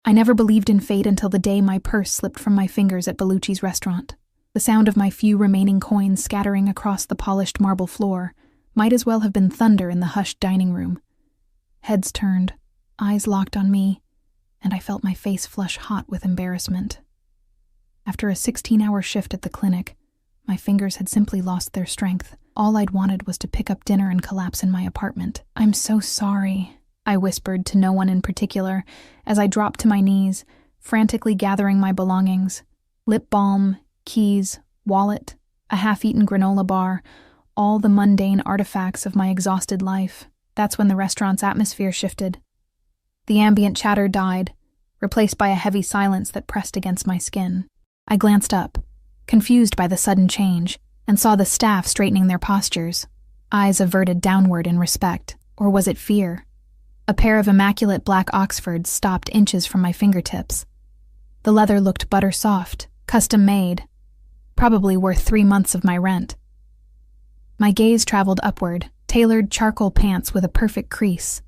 I never believed in fate until the day my purse slipped from my fingers at Bellucci's restaurant. The sound of my few remaining coins scattering across the polished marble floor might as well have been thunder in the hushed dining room. Heads turned, eyes locked on me, and I felt my face flush hot with embarrassment. After a 16-hour shift at the clinic, my fingers had simply lost their strength. All I'd wanted was to pick up dinner and collapse in my apartment. "I'm so sorry," I whispered to no one in particular as I dropped to my knees, frantically gathering my belongings. Lip balm, keys, wallet, a half-eaten granola bar, all the mundane artifacts of my exhausted life. That's when the restaurant's atmosphere shifted. The ambient chatter died, replaced by a heavy silence that pressed against my skin. I glanced up, confused by the sudden change, and saw the staff straightening their postures, eyes averted downward in respect. Or was it fear? A pair of immaculate black Oxfords stopped inches from my fingertips. The leather looked butter-soft, custom-made, probably worth 3 months of my rent. My gaze traveled upward, tailored charcoal pants with a perfect crease,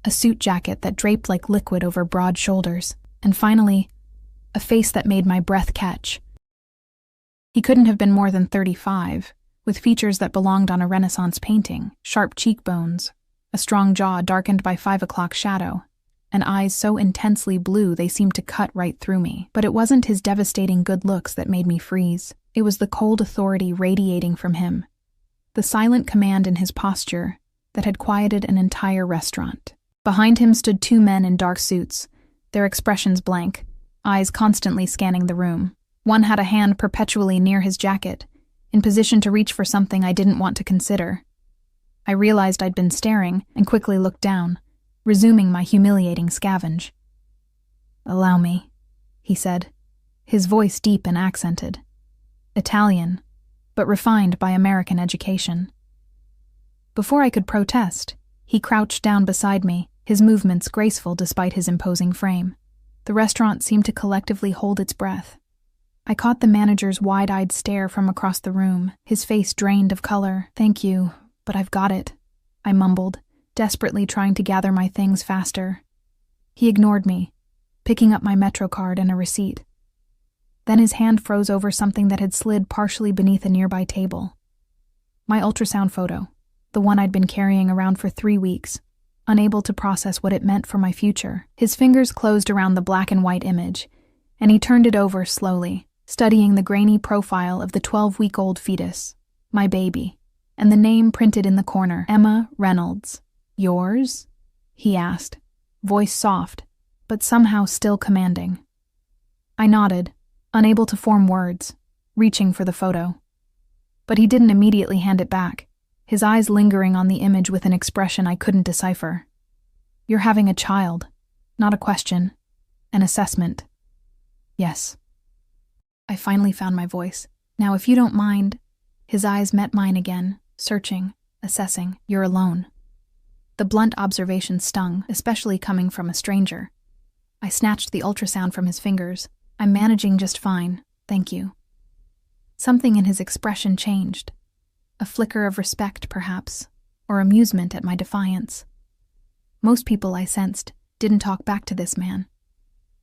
a suit jacket that draped like liquid over broad shoulders, and finally, a face that made my breath catch. He couldn't have been more than 35, with features that belonged on a Renaissance painting, sharp cheekbones, a strong jaw darkened by 5 o'clock shadow, and eyes so intensely blue they seemed to cut right through me. But it wasn't his devastating good looks that made me freeze. It was the cold authority radiating from him, the silent command in his posture that had quieted an entire restaurant. Behind him stood 2 men in dark suits, their expressions blank, eyes constantly scanning the room. One had a hand perpetually near his jacket, in position to reach for something I didn't want to consider. I realized I'd been staring and quickly looked down, resuming my humiliating scavenge. "Allow me," he said, his voice deep and accented. Italian, but refined by American education. Before I could protest, he crouched down beside me, his movements graceful despite his imposing frame. The restaurant seemed to collectively hold its breath. I caught the manager's wide-eyed stare from across the room, his face drained of color. "Thank you, but I've got it," I mumbled, desperately trying to gather my things faster. He ignored me, picking up my Metro card and a receipt. Then his hand froze over something that had slid partially beneath a nearby table. My ultrasound photo, the one I'd been carrying around for 3 weeks, unable to process what it meant for my future. His fingers closed around the black and white image, and he turned it over slowly, studying the grainy profile of the 12-week-old fetus, my baby, and the name printed in the corner, Emma Reynolds. "Yours?" he asked, voice soft, but somehow still commanding. I nodded, unable to form words, reaching for the photo. But he didn't immediately hand it back, his eyes lingering on the image with an expression I couldn't decipher. "You're having a child, not a question, an assessment." "Yes." I finally found my voice. "Now, if you don't mind..." His eyes met mine again, searching, assessing. "You're alone." The blunt observation stung, especially coming from a stranger. I snatched the ultrasound from his fingers. "I'm managing just fine, thank you." Something in his expression changed. A flicker of respect, perhaps, or amusement at my defiance. Most people, I sensed, didn't talk back to this man.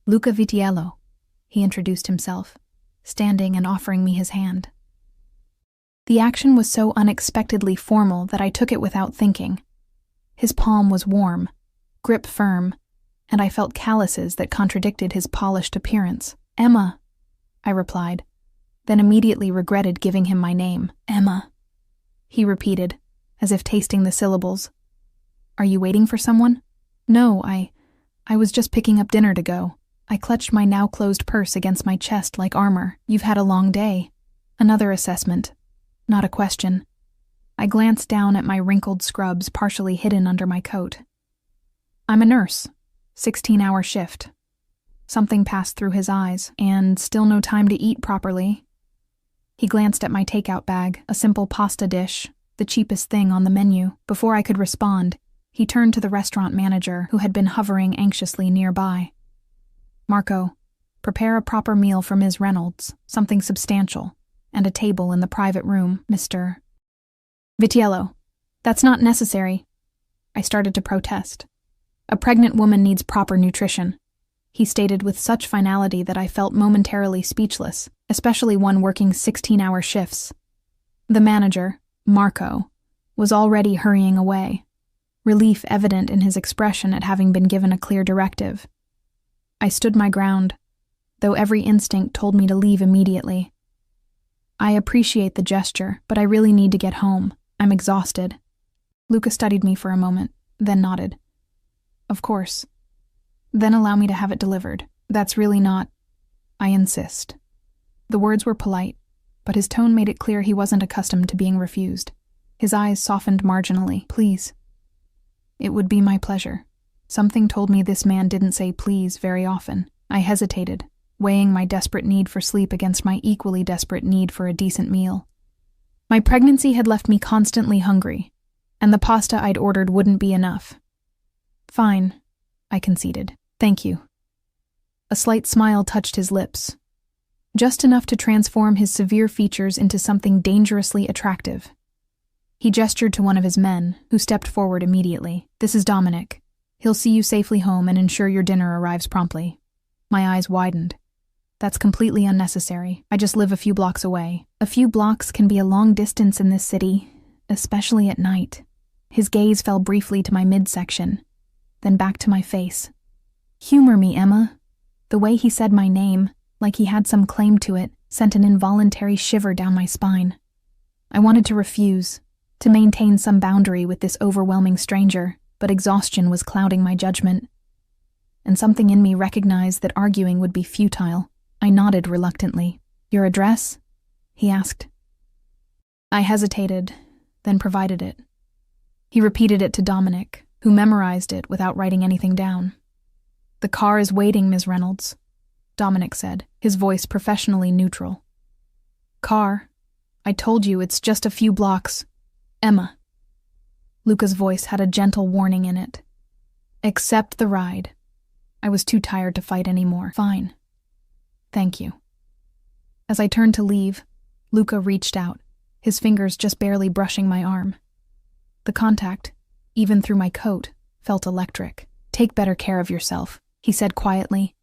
"Luca Vitiello," he introduced himself, standing and offering me his hand. The action was so unexpectedly formal that I took it without thinking. His palm was warm, grip firm, and I felt calluses that contradicted his polished appearance. "Emma," I replied, then immediately regretted giving him my name. "Emma," he repeated, as if tasting the syllables. "Are you waiting for someone?" "No, I was just picking up dinner to go." I clutched my now-closed purse against my chest like armor. "You've had a long day." Another assessment, not a question. I glanced down at my wrinkled scrubs partially hidden under my coat. "I'm a nurse. 16-hour shift." Something passed through his eyes, and still no time to eat properly. He glanced at my takeout bag, a simple pasta dish, the cheapest thing on the menu. Before I could respond, he turned to the restaurant manager, who had been hovering anxiously nearby. "Marco, prepare a proper meal for Ms. Reynolds, something substantial, and a table in the private room, Mr. Vitiello." "That's not necessary." I started to protest. "A pregnant woman needs proper nutrition." he stated with such finality that I felt momentarily speechless, especially one working 16-hour shifts. The manager, Marco, was already hurrying away, relief evident in his expression at having been given a clear directive. I stood my ground, though every instinct told me to leave immediately. I appreciate the gesture, but I really need to get home. I'm exhausted. Luca studied me for a moment, then nodded. Of course. Then allow me to have it delivered. That's really not... I insist. The words were polite, but his tone made it clear he wasn't accustomed to being refused. His eyes softened marginally. Please. It would be my pleasure. Something told me this man didn't say please very often. I hesitated, weighing my desperate need for sleep against my equally desperate need for a decent meal. My pregnancy had left me constantly hungry, and the pasta I'd ordered wouldn't be enough. Fine, I conceded. Thank you. A slight smile touched his lips, just enough to transform his severe features into something dangerously attractive. He gestured to one of his men, who stepped forward immediately. This is Dominic. He'll see you safely home and ensure your dinner arrives promptly. My eyes widened. That's completely unnecessary. I just live a few blocks away. A few blocks can be a long distance in this city, especially at night. His gaze fell briefly to my midsection, then back to my face. Humor me, Emma. The way he said my name, like he had some claim to it, sent an involuntary shiver down my spine. I wanted to refuse, to maintain some boundary with this overwhelming stranger, but exhaustion was clouding my judgment. And something in me recognized that arguing would be futile. I nodded reluctantly. Your address? He asked. I hesitated, then provided it. He repeated it to Dominic, who memorized it without writing anything down. The car is waiting, Ms. Reynolds, Dominic said, his voice professionally neutral. Car? I told you it's just a few blocks. Emma. Luca's voice had a gentle warning in it. Accept the ride. I was too tired to fight anymore. Fine. Thank you. As I turned to leave, Luca reached out, his fingers just barely brushing my arm. The contact, even through my coat, felt electric. Take better care of yourself, he said quietly.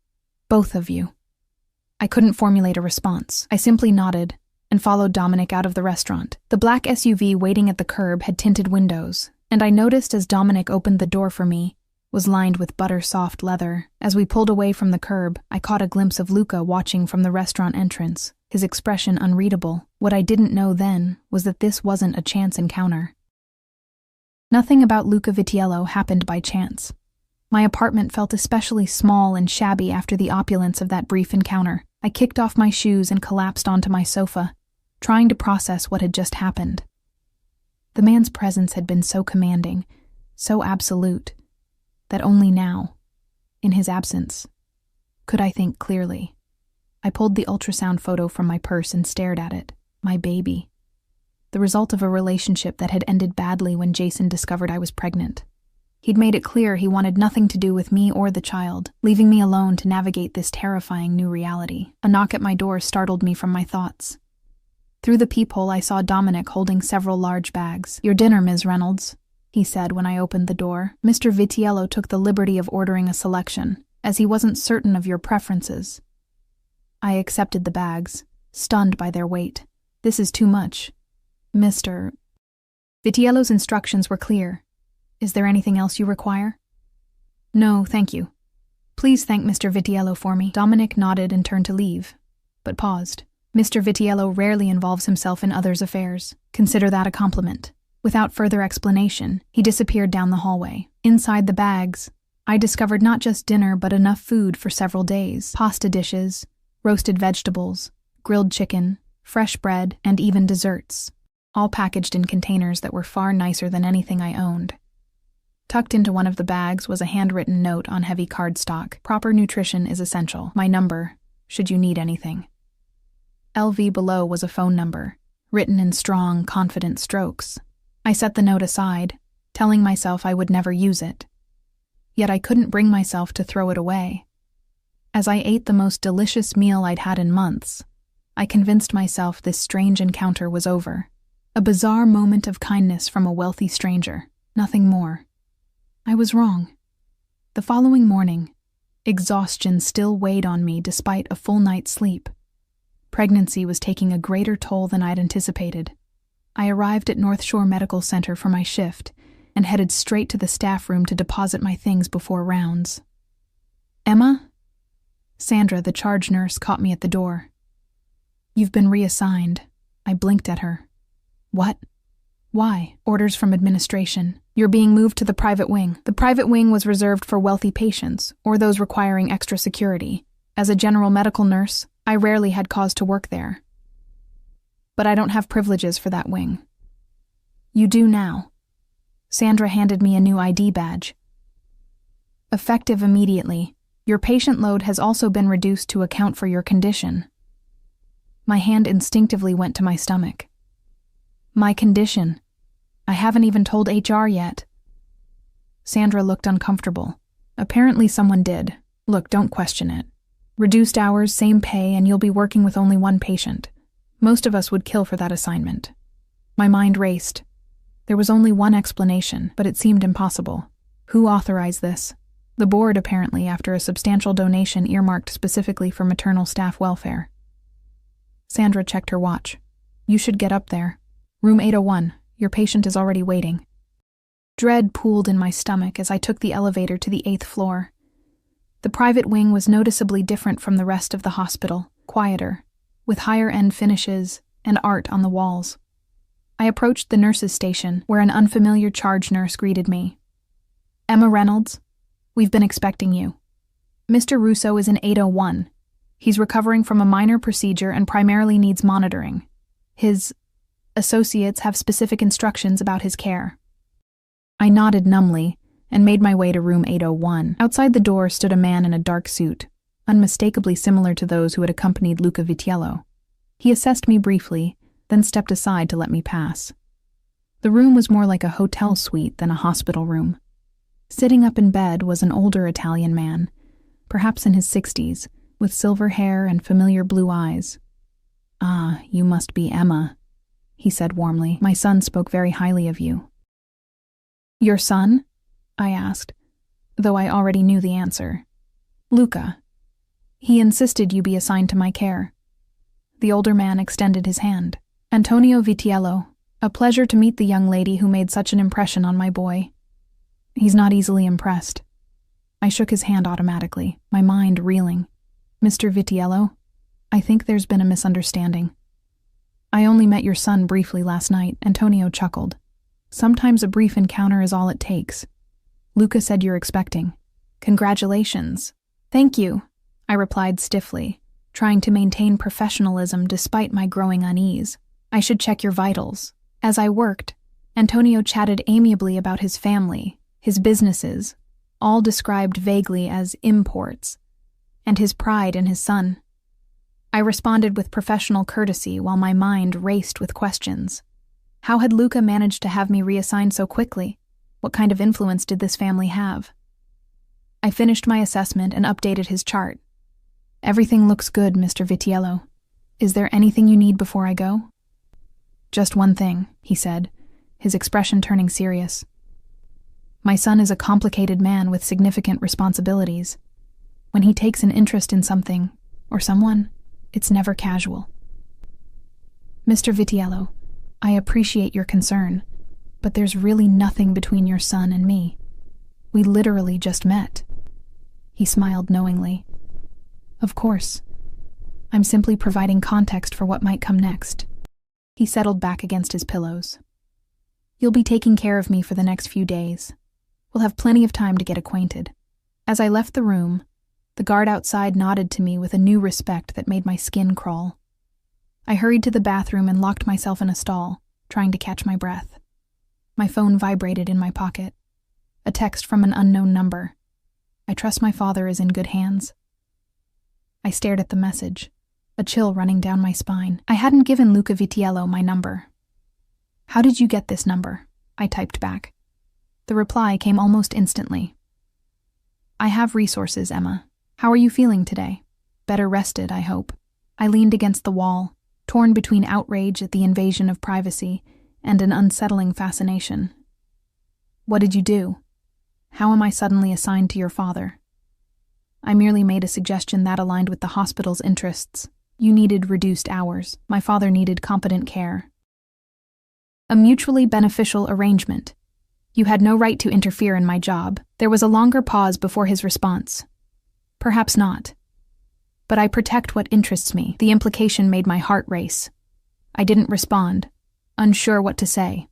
Both of you. I couldn't formulate a response. I simply nodded and followed Dominic out of the restaurant. The black SUV waiting at the curb had tinted windows, and I noticed as Dominic opened the door for me, was lined with butter-soft leather. As we pulled away from the curb, I caught a glimpse of Luca watching from the restaurant entrance, his expression unreadable. What I didn't know then was that this wasn't a chance encounter. Nothing about Luca Vitiello happened by chance. My apartment felt especially small and shabby after the opulence of that brief encounter. I kicked off my shoes and collapsed onto my sofa, trying to process what had just happened. The man's presence had been so commanding, so absolute, that only now, in his absence, could I think clearly. I pulled the ultrasound photo from my purse and stared at it. My baby. The result of a relationship that had ended badly when Jason discovered I was pregnant. He'd made it clear he wanted nothing to do with me or the child, leaving me alone to navigate this terrifying new reality. A knock at my door startled me from my thoughts. Through the peephole, I saw Dominic holding several large bags. Your dinner, Ms. Reynolds, he said when I opened the door. Mr. Vitiello took the liberty of ordering a selection, as he wasn't certain of your preferences. I accepted the bags, stunned by their weight. This is too much. Mr. Vitiello's instructions were clear. Is there anything else you require? No, thank you. Please thank Mr. Vitiello for me. Dominic nodded and turned to leave, but paused. Mr. Vitiello rarely involves himself in others' affairs. Consider that a compliment. Without further explanation, he disappeared down the hallway. Inside the bags, I discovered not just dinner but enough food for several days. Pasta dishes, roasted vegetables, grilled chicken, fresh bread, and even desserts, all packaged in containers that were far nicer than anything I owned. Tucked into one of the bags was a handwritten note on heavy cardstock. Proper nutrition is essential. My number, should you need anything. LV below was a phone number, written in strong, confident strokes. I set the note aside, telling myself I would never use it. Yet I couldn't bring myself to throw it away. As I ate the most delicious meal I'd had in months, I convinced myself this strange encounter was over. A bizarre moment of kindness from a wealthy stranger, nothing more. I was wrong. The following morning, Exhaustion still weighed on me despite a full night's sleep. Pregnancy was taking a greater toll than I'd anticipated. I arrived at North Shore Medical Center for my shift and headed straight to the staff room to deposit my things before rounds. "Emma?" Sandra, the charge nurse, caught me at the door. "You've been reassigned." I blinked at her. "What? Why?" "Orders from administration. You're being moved to the private wing." The private wing was reserved for wealthy patients or those requiring extra security. As a general medical nurse, I rarely had cause to work there. But I don't have privileges for that wing. You do now. Sandra handed me a new ID badge. Effective immediately, your patient load has also been reduced to account for your condition. My hand instinctively went to my stomach. My condition. I haven't even told HR yet. Sandra looked uncomfortable. Apparently someone did. Look, don't question it. Reduced hours, same pay, and you'll be working with only one patient. Most of us would kill for that assignment. My mind raced. There was only one explanation, but it seemed impossible. Who authorized this? The board, apparently, after a substantial donation earmarked specifically for maternal staff welfare. Sandra checked her watch. You should get up there. Room 801. Your patient is already waiting. Dread pooled in my stomach as I took the elevator to the 8th floor. The private wing was noticeably different from the rest of the hospital, quieter, with higher-end finishes and art on the walls. I approached the nurses' station, where an unfamiliar charge nurse greeted me. "Emma Reynolds, we've been expecting you. Mr. Russo is in 801. He's recovering from a minor procedure and primarily needs monitoring. His associates have specific instructions about his care." I nodded numbly and made my way to room 801. Outside the door stood a man in a dark suit, unmistakably similar to those who had accompanied Luca Vitiello. He assessed me briefly, then stepped aside to let me pass. The room was more like a hotel suite than a hospital room. Sitting up in bed was an older Italian man, perhaps in his 60s, with silver hair and familiar blue eyes. "Ah, you must be Emma," he said warmly. "My son spoke very highly of you." "Your son?" I asked, though I already knew the answer. "Luca. He insisted you be assigned to my care." The older man extended his hand. "Antonio Vitiello, a pleasure to meet the young lady who made such an impression on my boy." He's not easily impressed. I shook his hand automatically, my mind reeling. "Mr. Vitiello, I think there's been a misunderstanding. I only met your son briefly last night." Antonio chuckled. "Sometimes a brief encounter is all it takes. Luca said you're expecting." "Congratulations." "Thank you," I replied stiffly, trying to maintain professionalism despite my growing unease. "I should check your vitals." As I worked, Antonio chatted amiably about his family, his businesses, all described vaguely as imports, and his pride in his son. I responded with professional courtesy while my mind raced with questions. How had Luca managed to have me reassigned so quickly? What kind of influence did this family have? I finished my assessment and updated his chart. "Everything looks good, Mr. Vitiello. Is there anything you need before I go?" "Just one thing," he said, his expression turning serious. "My son is a complicated man with significant responsibilities. When he takes an interest in something, or someone, it's never casual." "Mr. Vitiello, I appreciate your concern, but there's really nothing between your son and me. We literally just met." He smiled knowingly. "Of course. I'm simply providing context for what might come next." He settled back against his pillows. "You'll be taking care of me for the next few days. We'll have plenty of time to get acquainted." As I left the room, the guard outside nodded to me with a new respect that made my skin crawl. I hurried to the bathroom and locked myself in a stall, trying to catch my breath. My phone vibrated in my pocket. A text from an unknown number. "I trust my father is in good hands." I stared at the message, a chill running down my spine. I hadn't given Luca Vitiello my number. "How did you get this number?" I typed back. The reply came almost instantly. "I have resources, Emma. How are you feeling today? Better rested, I hope." I leaned against the wall, torn between outrage at the invasion of privacy and an unsettling fascination. "What did you do? How am I suddenly assigned to your father?" I merely made a suggestion that aligned with the hospital's interests. You needed reduced hours. My father needed competent care. A mutually beneficial arrangement. You had no right to interfere in my job. There was a longer pause before his response. Perhaps not. But I protect what interests me. The implication made my heart race. I didn't respond, unsure what to say.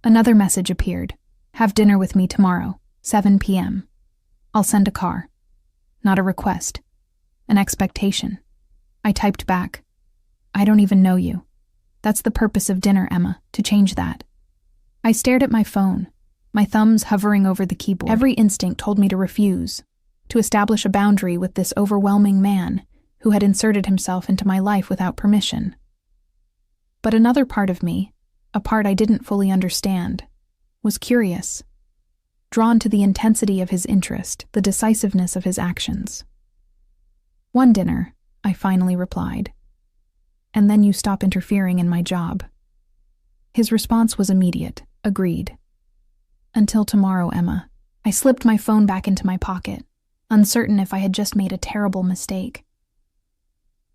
Another message appeared. Have dinner with me tomorrow, 7 p.m. I'll send a car. Not a request. An expectation. I typed back. I don't even know you. That's the purpose of dinner, Emma, to change that. I stared at my phone, my thumbs hovering over the keyboard. Every instinct told me to refuse, to establish a boundary with this overwhelming man who had inserted himself into my life without permission. But another part of me, a part I didn't fully understand, was curious, drawn to the intensity of his interest, the decisiveness of his actions. One dinner, I finally replied. And then you stop interfering in my job. His response was immediate. Agreed. Until tomorrow, Emma. I slipped my phone back into my pocket, uncertain if I had just made a terrible mistake.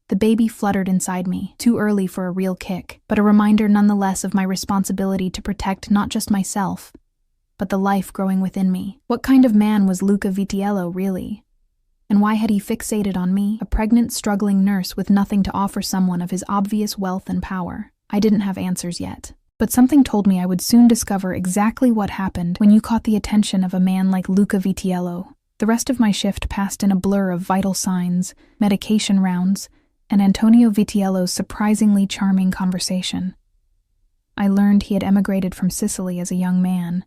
The baby fluttered inside me, too early for a real kick, but a reminder nonetheless of my responsibility to protect not just myself, but the life growing within me. What kind of man was Luca Vitiello, really? And why had he fixated on me, a pregnant, struggling nurse with nothing to offer someone of his obvious wealth and power? I didn't have answers yet, but something told me I would soon discover exactly what happened when you caught the attention of a man like Luca Vitiello. The rest of my shift passed in a blur of vital signs, medication rounds, and Antonio Vitiello's surprisingly charming conversation. I learned he had emigrated from Sicily as a young man,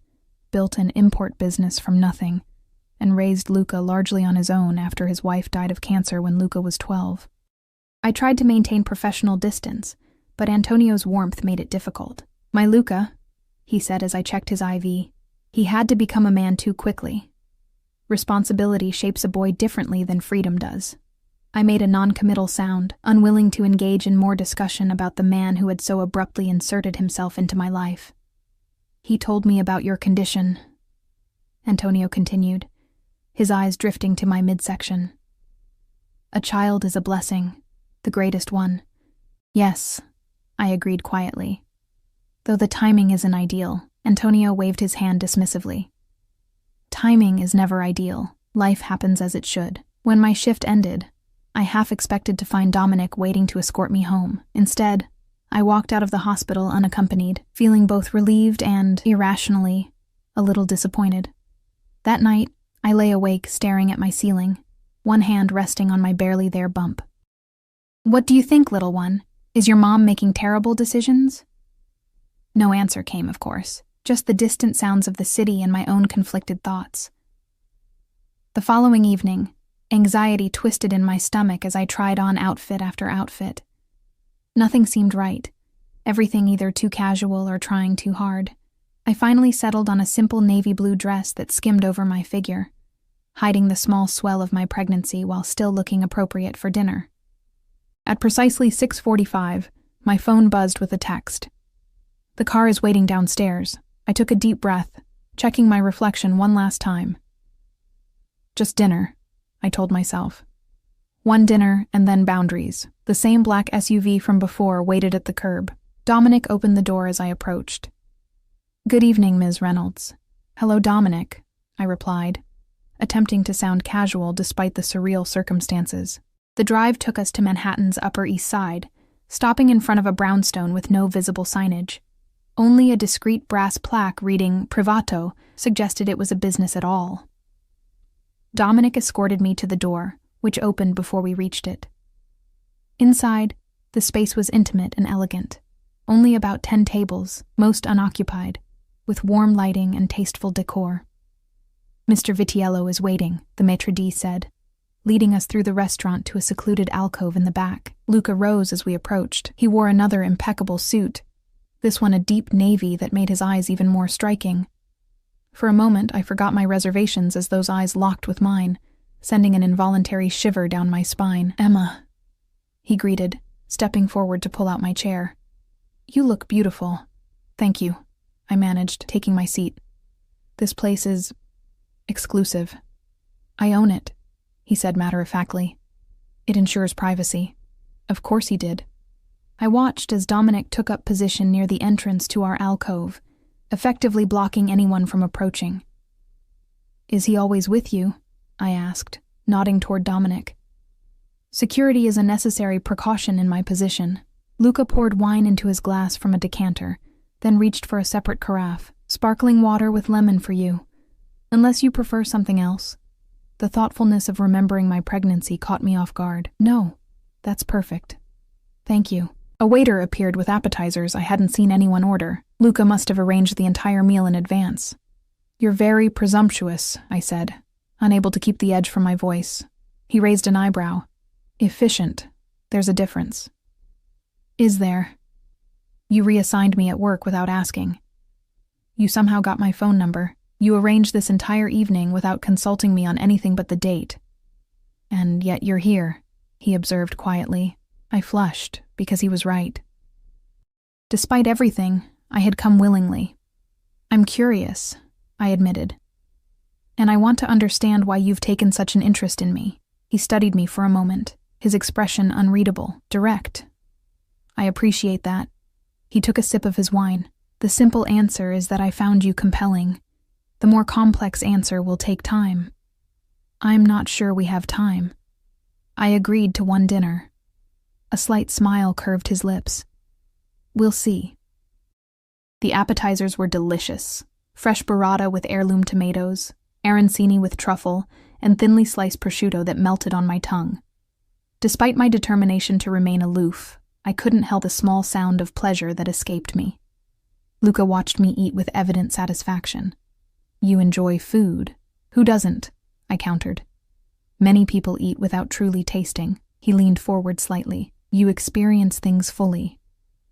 built an import business from nothing, and raised Luca largely on his own after his wife died of cancer when Luca was 12. I tried to maintain professional distance, but Antonio's warmth made it difficult. My Luca, he said as I checked his IV, he had to become a man too quickly. Responsibility shapes a boy differently than freedom does. I made a non-committal sound, unwilling to engage in more discussion about the man who had so abruptly inserted himself into my life. He told me about your condition, Antonio continued, his eyes drifting to my midsection. A child is a blessing, the greatest one. Yes, I agreed quietly. Though the timing isn't ideal, Antonio waved his hand dismissively. Timing is never ideal. Life happens as it should. When my shift ended, I half expected to find Dominic waiting to escort me home. Instead, I walked out of the hospital unaccompanied, feeling both relieved and, irrationally, a little disappointed. That night, I lay awake staring at my ceiling, one hand resting on my barely there bump. What do you think, little one? Is your mom making terrible decisions? No answer came, of course, just the distant sounds of the city and my own conflicted thoughts. The following evening, anxiety twisted in my stomach as I tried on outfit after outfit. Nothing seemed right, everything either too casual or trying too hard. I finally settled on a simple navy blue dress that skimmed over my figure, hiding the small swell of my pregnancy while still looking appropriate for dinner. At precisely 6:45, my phone buzzed with a text. The car is waiting downstairs. I took a deep breath, checking my reflection one last time. Just dinner, I told myself. One dinner and then boundaries. The same black SUV from before waited at the curb. Dominic opened the door as I approached. Good evening, Ms. Reynolds. Hello, Dominic, I replied, attempting to sound casual despite the surreal circumstances. The drive took us to Manhattan's Upper East Side, stopping in front of a brownstone with no visible signage. Only a discreet brass plaque reading Privato suggested it was a business at all. Dominic escorted me to the door, which opened before we reached it. Inside, the space was intimate and elegant. Only about 10 tables, most unoccupied, with warm lighting and tasteful decor. Mr. Vitiello is waiting, the maitre d' said, leading us through the restaurant to a secluded alcove in the back. Luca rose as we approached. He wore another impeccable suit, this one a deep navy that made his eyes even more striking. For a moment, I forgot my reservations as those eyes locked with mine, sending an involuntary shiver down my spine. Emma, he greeted, stepping forward to pull out my chair. You look beautiful. Thank you, I managed, taking my seat. This place is exclusive. I own it. he said matter-of-factly. It ensures privacy. Of course he did. I watched as Dominic took up position near the entrance to our alcove, effectively blocking anyone from approaching. Is he always with you? I asked, nodding toward Dominic. Security is a necessary precaution in my position. Luca poured wine into his glass from a decanter, then reached for a separate carafe. Sparkling water with lemon for you. Unless you prefer something else. The thoughtfulness of remembering my pregnancy caught me off guard. No, that's perfect. Thank you. A waiter appeared with appetizers I hadn't seen anyone order. Luca must have arranged the entire meal in advance. You're very presumptuous, I said, unable to keep the edge from my voice. He raised an eyebrow. Efficient. There's a difference. Is there? You reassigned me at work without asking. You somehow got my phone number. You arranged this entire evening without consulting me on anything but the date. And yet you're here, he observed quietly. I flushed, because he was right. Despite everything, I had come willingly. I'm curious, I admitted. And I want to understand why you've taken such an interest in me. He studied me for a moment, his expression unreadable, direct. I appreciate that. He took a sip of his wine. The simple answer is that I found you compelling. The more complex answer will take time. I'm not sure we have time. I agreed to one dinner. A slight smile curved his lips. We'll see. The appetizers were delicious. Fresh burrata with heirloom tomatoes, arancini with truffle, and thinly sliced prosciutto that melted on my tongue. Despite my determination to remain aloof, I couldn't help the small sound of pleasure that escaped me. Luca watched me eat with evident satisfaction. You enjoy food. Who doesn't? I countered. Many people eat without truly tasting. He leaned forward slightly. You experience things fully.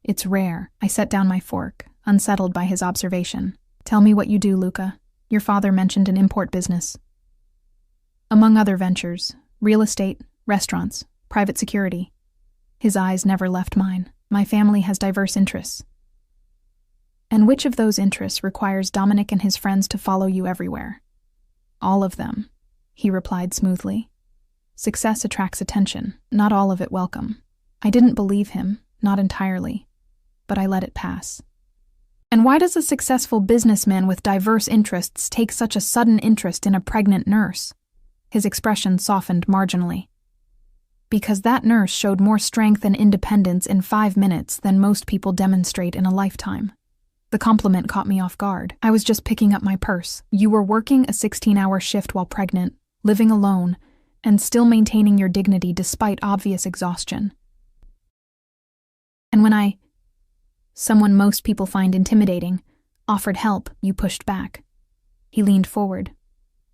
It's rare. I set down my fork, unsettled by his observation. Tell me what you do, Luca. Your father mentioned an import business. Among other ventures, real estate, restaurants, private security. His eyes never left mine. My family has diverse interests. And which of those interests requires Dominic and his friends to follow you everywhere? All of them, he replied smoothly. Success attracts attention, not all of it welcome. I didn't believe him, not entirely, but I let it pass. And why does a successful businessman with diverse interests take such a sudden interest in a pregnant nurse? His expression softened marginally. Because that nurse showed more strength and independence in 5 minutes than most people demonstrate in a lifetime. The compliment caught me off guard. I was just picking up my purse. You were working a 16-hour shift while pregnant, living alone, and still maintaining your dignity despite obvious exhaustion. And when someone most people find intimidating, offered help, you pushed back. He leaned forward.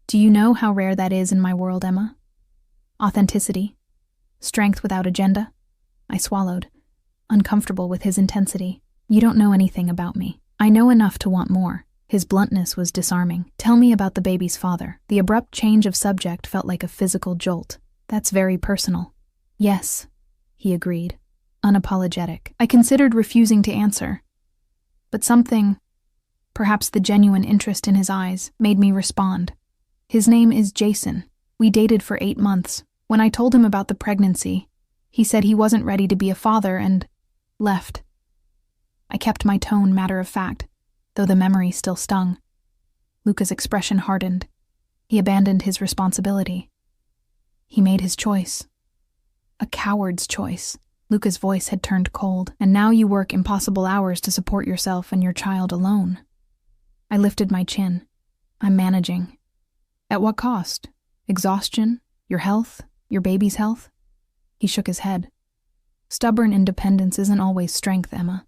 Do you know how rare that is in my world, Emma? Authenticity. Strength without agenda. I swallowed, uncomfortable with his intensity. You don't know anything about me. I know enough to want more. His bluntness was disarming. Tell me about the baby's father. The abrupt change of subject felt like a physical jolt. That's very personal. Yes, he agreed, unapologetic. I considered refusing to answer. But something, perhaps the genuine interest in his eyes, made me respond. His name is Jason. We dated for 8 months. When I told him about the pregnancy, he said he wasn't ready to be a father and left. I kept my tone matter-of-fact, though the memory still stung. Luca's expression hardened. He abandoned his responsibility. He made his choice. A coward's choice. Luca's voice had turned cold. And now you work impossible hours to support yourself and your child alone. I lifted my chin. I'm managing. At what cost? Exhaustion? Your health? Your baby's health? He shook his head. Stubborn independence isn't always strength, Emma.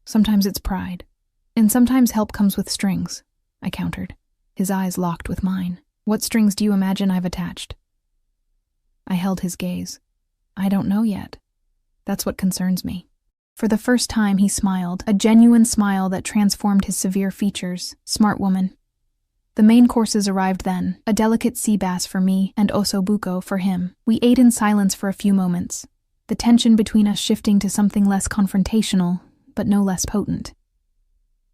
Sometimes it's pride. And sometimes help comes with strings, I countered. His eyes locked with mine. What strings do you imagine I've attached? I held his gaze. I don't know yet. That's what concerns me. For the first time he smiled, a genuine smile that transformed his severe features. Smart woman. The main courses arrived then, a delicate sea bass for me and osso buco for him. We ate in silence for a few moments, the tension between us shifting to something less confrontational, but no less potent.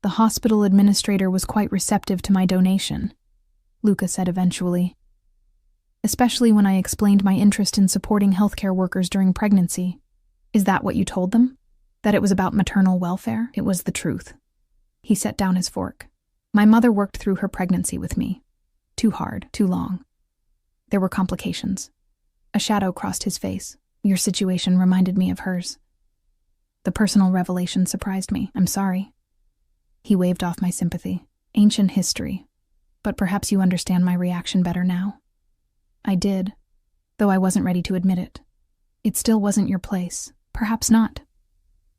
The hospital administrator was quite receptive to my donation, Luca said eventually. especially when I explained my interest in supporting healthcare workers during pregnancy. Is that what you told them? That it was about maternal welfare? It was the truth. He set down his fork. My mother worked through her pregnancy with me. Too hard, too long. There were complications. A shadow crossed his face. Your situation reminded me of hers. The personal revelation surprised me. I'm sorry. He waved off my sympathy. Ancient history. But perhaps you understand my reaction better now. I did, though I wasn't ready to admit it. It still wasn't your place. Perhaps not.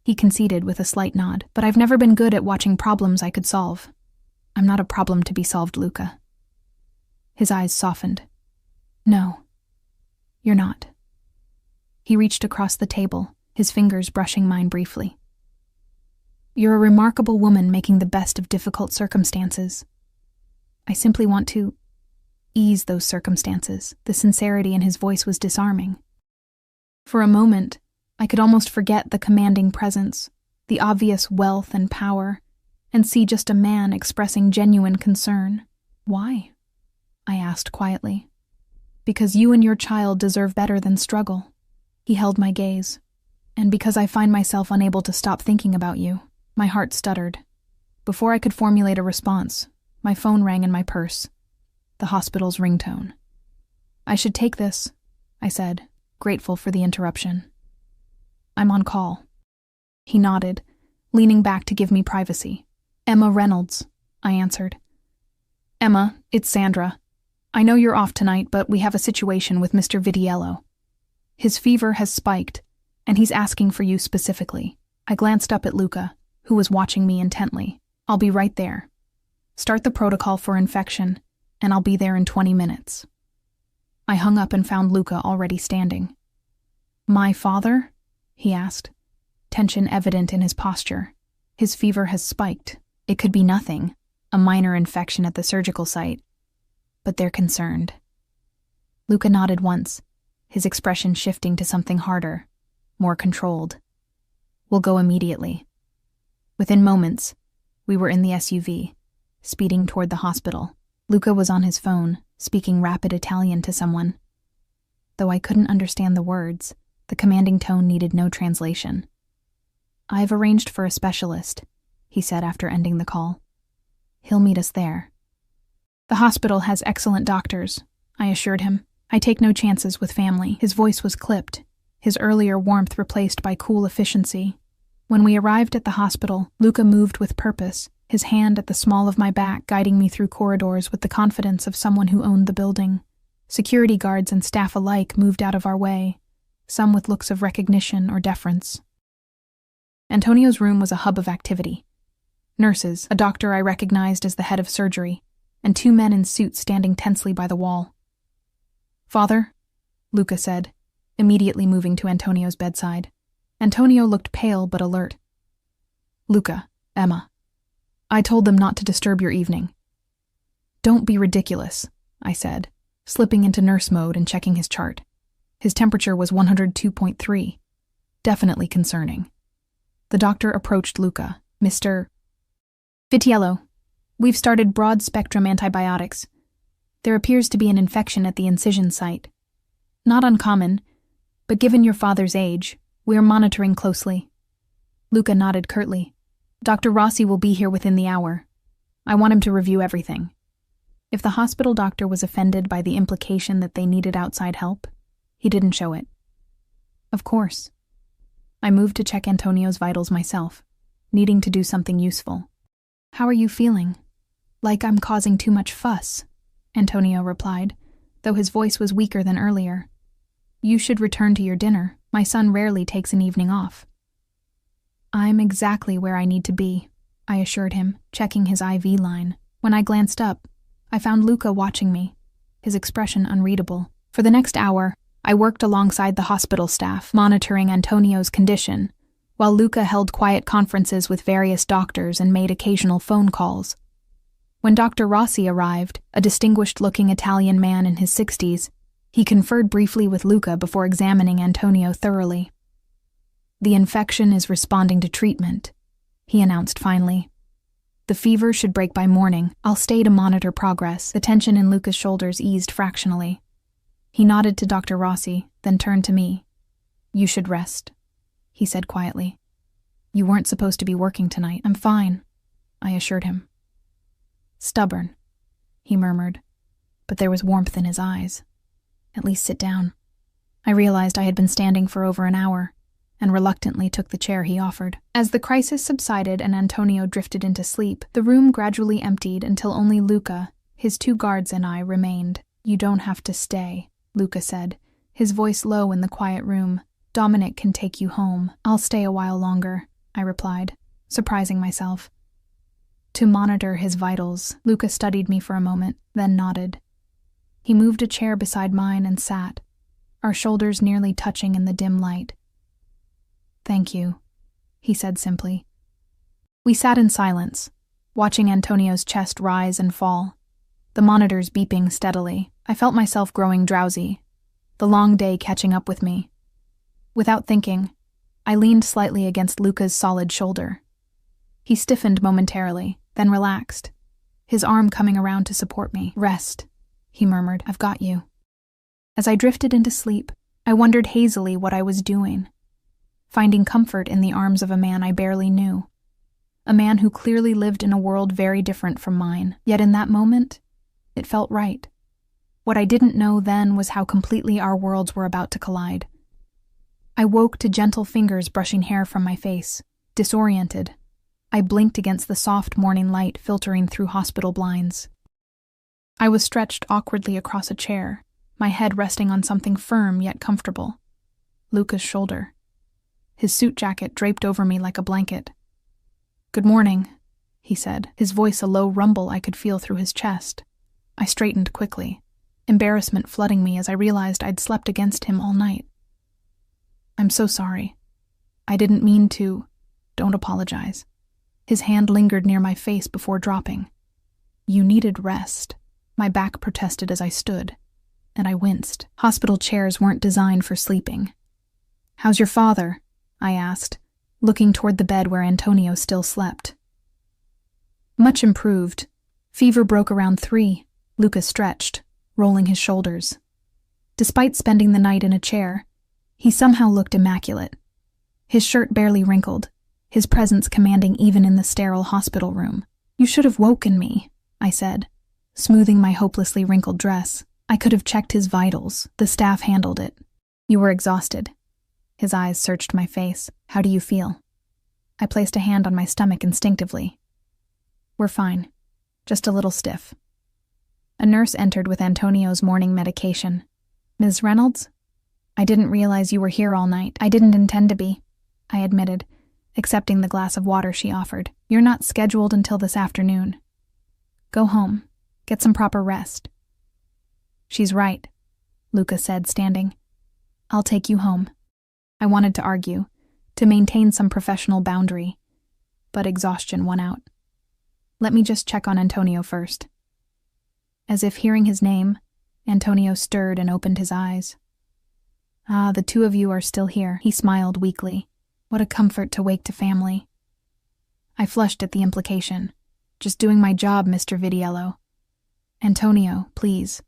He conceded with a slight nod, but I've never been good at watching problems I could solve. I'm not a problem to be solved, Luca. His eyes softened. No, you're not. He reached across the table, his fingers brushing mine briefly. You're a remarkable woman making the best of difficult circumstances. I simply want to ease those circumstances. The sincerity in his voice was disarming. For a moment, I could almost forget the commanding presence, the obvious wealth and power, and see just a man expressing genuine concern. Why? I asked quietly. Because you and your child deserve better than struggle. He held my gaze. And because I find myself unable to stop thinking about you. My heart stuttered. Before I could formulate a response, my phone rang in my purse. The hospital's ringtone. I should take this, I said, grateful for the interruption. I'm on call. He nodded, leaning back to give me privacy. Emma Reynolds, I answered. Emma, it's Sandra. I know you're off tonight, but we have a situation with Mr. Vitiello. His fever has spiked, and he's asking for you specifically. I glanced up at Luca, who was watching me intently. I'll be right there. Start the protocol for infection, and I'll be there in 20 minutes. I hung up and found Luca already standing. My father? He asked, tension evident in his posture. His fever has spiked. It could be nothing, a minor infection at the surgical site. But they're concerned. Luca nodded once, his expression shifting to something harder, more controlled. We'll go immediately. Within moments, we were in the SUV, speeding toward the hospital. Luca was on his phone, speaking rapid Italian to someone. Though I couldn't understand the words, the commanding tone needed no translation. I've arranged for a specialist, he said after ending the call. He'll meet us there. The hospital has excellent doctors, I assured him. I take no chances with family. His voice was clipped, his earlier warmth replaced by cool efficiency. When we arrived at the hospital, Luca moved with purpose, his hand at the small of my back guiding me through corridors with the confidence of someone who owned the building. Security guards and staff alike moved out of our way, some with looks of recognition or deference. Antonio's room was a hub of activity. Nurses, a doctor I recognized as the head of surgery, and two men in suits standing tensely by the wall. Father, Luca said, immediately moving to Antonio's bedside. Antonio looked pale but alert. Luca, Emma. I told them not to disturb your evening. Don't be ridiculous, I said, slipping into nurse mode and checking his chart. His temperature was 102.3. Definitely concerning. The doctor approached Luca. Mr. Vitiello, we've started broad-spectrum antibiotics. There appears to be an infection at the incision site. Not uncommon, but given your father's age, we're monitoring closely. Luca nodded curtly. Dr. Rossi will be here within the hour. I want him to review everything. If the hospital doctor was offended by the implication that they needed outside help, he didn't show it. Of course. I moved to check Antonio's vitals myself, needing to do something useful. How are you feeling? Like I'm causing too much fuss, Antonio replied, though his voice was weaker than earlier. You should return to your dinner. My son rarely takes an evening off. I'm exactly where I need to be, I assured him, checking his IV line. When I glanced up, I found Luca watching me, his expression unreadable. For the next hour, I worked alongside the hospital staff, monitoring Antonio's condition, while Luca held quiet conferences with various doctors and made occasional phone calls. When Dr. Rossi arrived, a distinguished-looking Italian man in his 60s, he conferred briefly with Luca before examining Antonio thoroughly. The infection is responding to treatment, he announced finally. The fever should break by morning. I'll stay to monitor progress. The tension in Luca's shoulders eased fractionally. He nodded to Dr. Rossi, then turned to me. "You should rest," he said quietly. "You weren't supposed to be working tonight." "I'm fine," I assured him. "Stubborn," he murmured, but there was warmth in his eyes. "At least sit down." I realized I had been standing for over an hour, and reluctantly took the chair he offered. As the crisis subsided and Antonio drifted into sleep, the room gradually emptied until only Luca, his 2 guards, and I remained. "You don't have to stay," Luca said, his voice low in the quiet room. "Dominic can take you home." "I'll stay a while longer," I replied, surprising myself. "To monitor his vitals." Luca studied me for a moment, then nodded. He moved a chair beside mine and sat, our shoulders nearly touching in the dim light. "Thank you," he said simply. We sat in silence, watching Antonio's chest rise and fall, the monitors beeping steadily. I felt myself growing drowsy, the long day catching up with me. Without thinking, I leaned slightly against Luca's solid shoulder. He stiffened momentarily, then relaxed, his arm coming around to support me. "Rest," he murmured. "I've got you." As I drifted into sleep, I wondered hazily what I was doing, finding comfort in the arms of a man I barely knew, a man who clearly lived in a world very different from mine. Yet in that moment, it felt right. What I didn't know then was how completely our worlds were about to collide. I woke to gentle fingers brushing hair from my face. Disoriented, I blinked against the soft morning light filtering through hospital blinds. I was stretched awkwardly across a chair, my head resting on something firm yet comfortable. Luca's shoulder. His suit jacket draped over me like a blanket. "Good morning," he said, his voice a low rumble I could feel through his chest. I straightened quickly, embarrassment flooding me as I realized I'd slept against him all night. "I'm so sorry. I didn't mean to." "Don't apologize." His hand lingered near my face before dropping. "You needed rest," my back protested as I stood, and I winced. Hospital chairs weren't designed for sleeping. "How's your father?" I asked, looking toward the bed where Antonio still slept. "Much improved. Fever broke around 3, Luca stretched, rolling his shoulders. Despite spending the night in a chair, he somehow looked immaculate. His shirt barely wrinkled, his presence commanding even in the sterile hospital room. "You should have woken me," I said, smoothing my hopelessly wrinkled dress. "I could have checked his vitals. The staff handled it." "You were exhausted." His eyes searched my face. "How do you feel?" I placed a hand on my stomach instinctively. "We're fine. Just a little stiff." A nurse entered with Antonio's morning medication. "Ms. Reynolds?" "I didn't realize you were here all night." "I didn't intend to be," I admitted, accepting the glass of water she offered. "You're not scheduled until this afternoon. Go home. Get some proper rest." "She's right," Luca said, standing. "I'll take you home." I wanted to argue, to maintain some professional boundary, but exhaustion won out. "Let me just check on Antonio first." As if hearing his name, Antonio stirred and opened his eyes. "Ah, the 2 of you are still here," he smiled weakly. "What a comfort to wake to family." I flushed at the implication. "Just doing my job, Mr. Vidiello." "Antonio, please.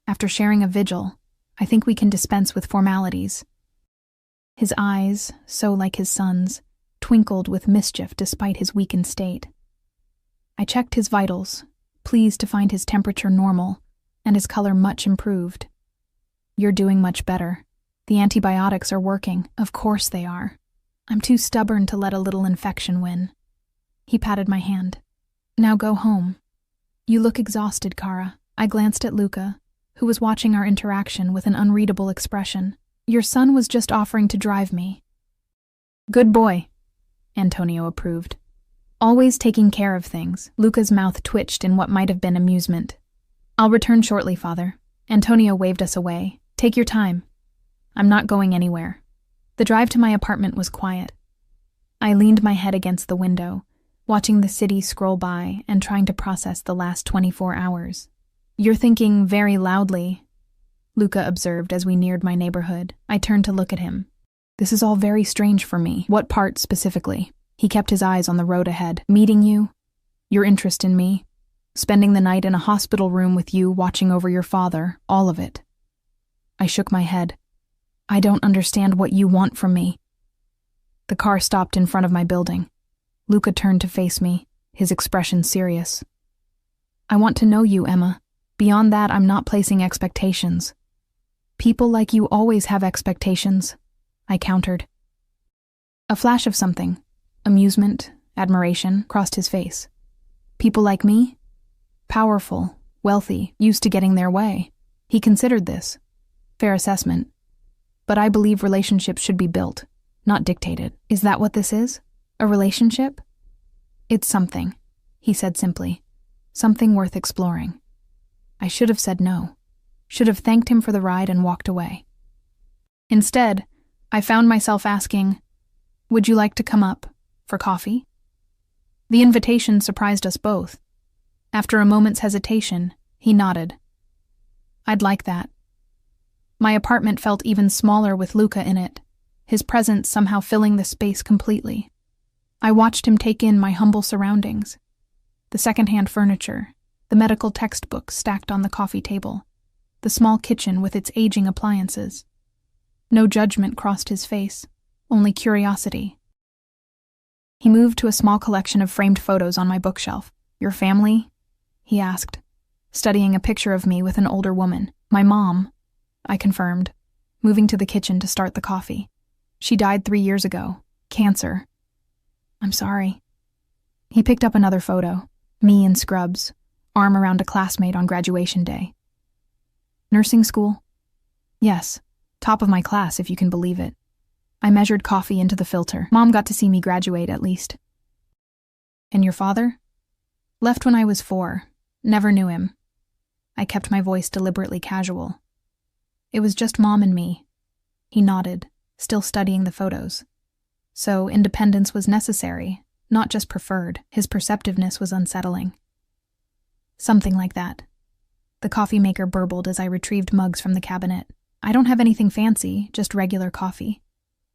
After sharing a vigil, I think we can dispense with formalities." His eyes, so like his son's, twinkled with mischief despite his weakened state. I checked his vitals, pleased to find his temperature normal and his color much improved. "You're doing much better. The antibiotics are working." "Of course they are. I'm too stubborn to let a little infection win." He patted my hand. "Now go home. You look exhausted, Kara." I glanced at Luca, who was watching our interaction with an unreadable expression. "Your son was just offering to drive me." "Good boy," Antonio approved. "Always taking care of things." Luca's mouth twitched in what might have been amusement. "I'll return shortly, Father." Antonio waved us away. "Take your time. I'm not going anywhere." The drive to my apartment was quiet. I leaned my head against the window, watching the city scroll by and trying to process the last 24 hours. "You're thinking very loudly," Luca observed as we neared my neighborhood. I turned to look at him. "This is all very strange for me." "What part specifically?" He kept his eyes on the road ahead. "Meeting you, your interest in me, spending the night in a hospital room with you watching over your father, all of it." I shook my head. I don't understand what you want from me. The car stopped in front of my building. Luca turned to face me, his expression serious. I want to know you, Emma. Beyond that, I'm not placing expectations. People like you always have expectations, I countered. A flash of something, amusement, admiration, crossed his face. People like me? Powerful, wealthy, used to getting their way. He considered this. Fair assessment. But I believe relationships should be built, not dictated. Is that what this is? A relationship? It's something, he said simply. Something worth exploring. I should have said no. Should have thanked him for the ride and walked away. Instead, I found myself asking, would you like to come up for coffee? The invitation surprised us both. After a moment's hesitation, he nodded. I'd like that. My apartment felt even smaller with Luca in it, his presence somehow filling the space completely. I watched him take in my humble surroundings. The secondhand furniture, the medical textbooks stacked on the coffee table, the small kitchen with its aging appliances. No judgment crossed his face, only curiosity. He moved to a small collection of framed photos on my bookshelf. Your family? He asked, studying a picture of me with an older woman. My mom, I confirmed, moving to the kitchen to start the coffee. She died 3 years ago. Cancer. I'm sorry. He picked up another photo, me in scrubs, arm around a classmate on graduation day. Nursing school? Yes, top of my class if you can believe it. I measured coffee into the filter. Mom got to see me graduate at least. And your father? Left when I was 4. Never knew him. I kept my voice deliberately casual. It was just Mom and me. He nodded, still studying the photos. So independence was necessary, not just preferred. His perceptiveness was unsettling. Something like that. The coffee maker burbled as I retrieved mugs from the cabinet. I don't have anything fancy, just regular coffee.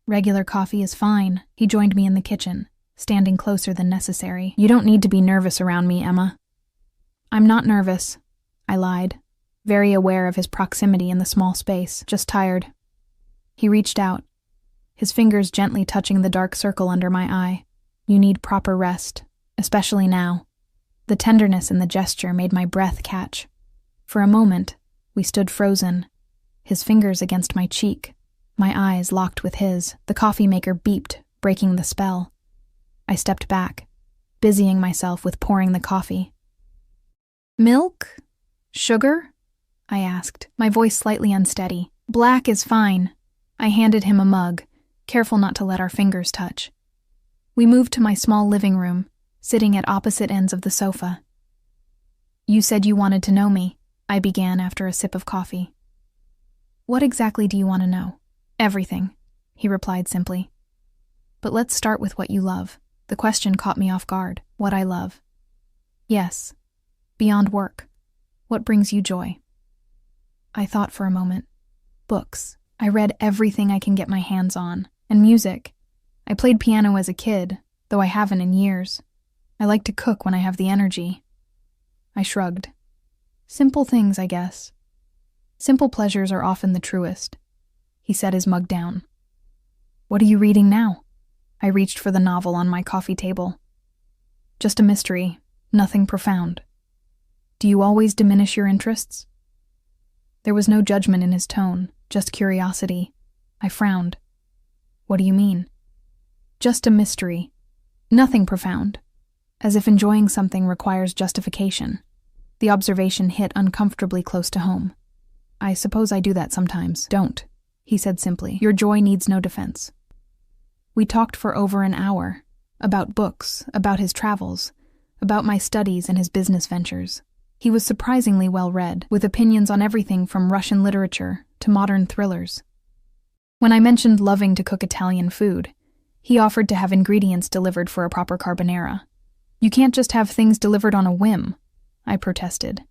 Regular coffee is fine. He joined me in the kitchen, standing closer than necessary. You don't need to be nervous around me, Emma. I'm not nervous, I lied, very aware of his proximity in the small space, just tired. He reached out, his fingers gently touching the dark circle under my eye. You need proper rest, especially now. The tenderness in the gesture made my breath catch. For a moment, we stood frozen, his fingers against my cheek, my eyes locked with his. The coffee maker beeped, breaking the spell. I stepped back, busying myself with pouring the coffee. Milk? Sugar? I asked, my voice slightly unsteady. Black is fine. I handed him a mug, careful not to let our fingers touch. We moved to my small living room, sitting at opposite ends of the sofa. You said you wanted to know me, I began after a sip of coffee. What exactly do you want to know? Everything, he replied simply. But let's start with what you love. The question caught me off guard. What I love. Yes. Beyond work. What brings you joy? I thought for a moment. Books. I read everything I can get my hands on. And music. I played piano as a kid, though I haven't in years. I like to cook when I have the energy. I shrugged. Simple things, I guess. Simple pleasures are often the truest. He set his mug down. What are you reading now? I reached for the novel on my coffee table. Just a mystery, nothing profound. Do you always diminish your interests? There was no judgment in his tone, just curiosity. I frowned. What do you mean? Just a mystery. Nothing profound. As if enjoying something requires justification. The observation hit uncomfortably close to home. I suppose I do that sometimes. Don't, he said simply. Your joy needs no defense. We talked for over an hour. About books, about his travels, about my studies and his business ventures. He was surprisingly well-read, with opinions on everything from Russian literature to modern thrillers. When I mentioned loving to cook Italian food, he offered to have ingredients delivered for a proper carbonara. You can't just have things delivered on a whim, I protested.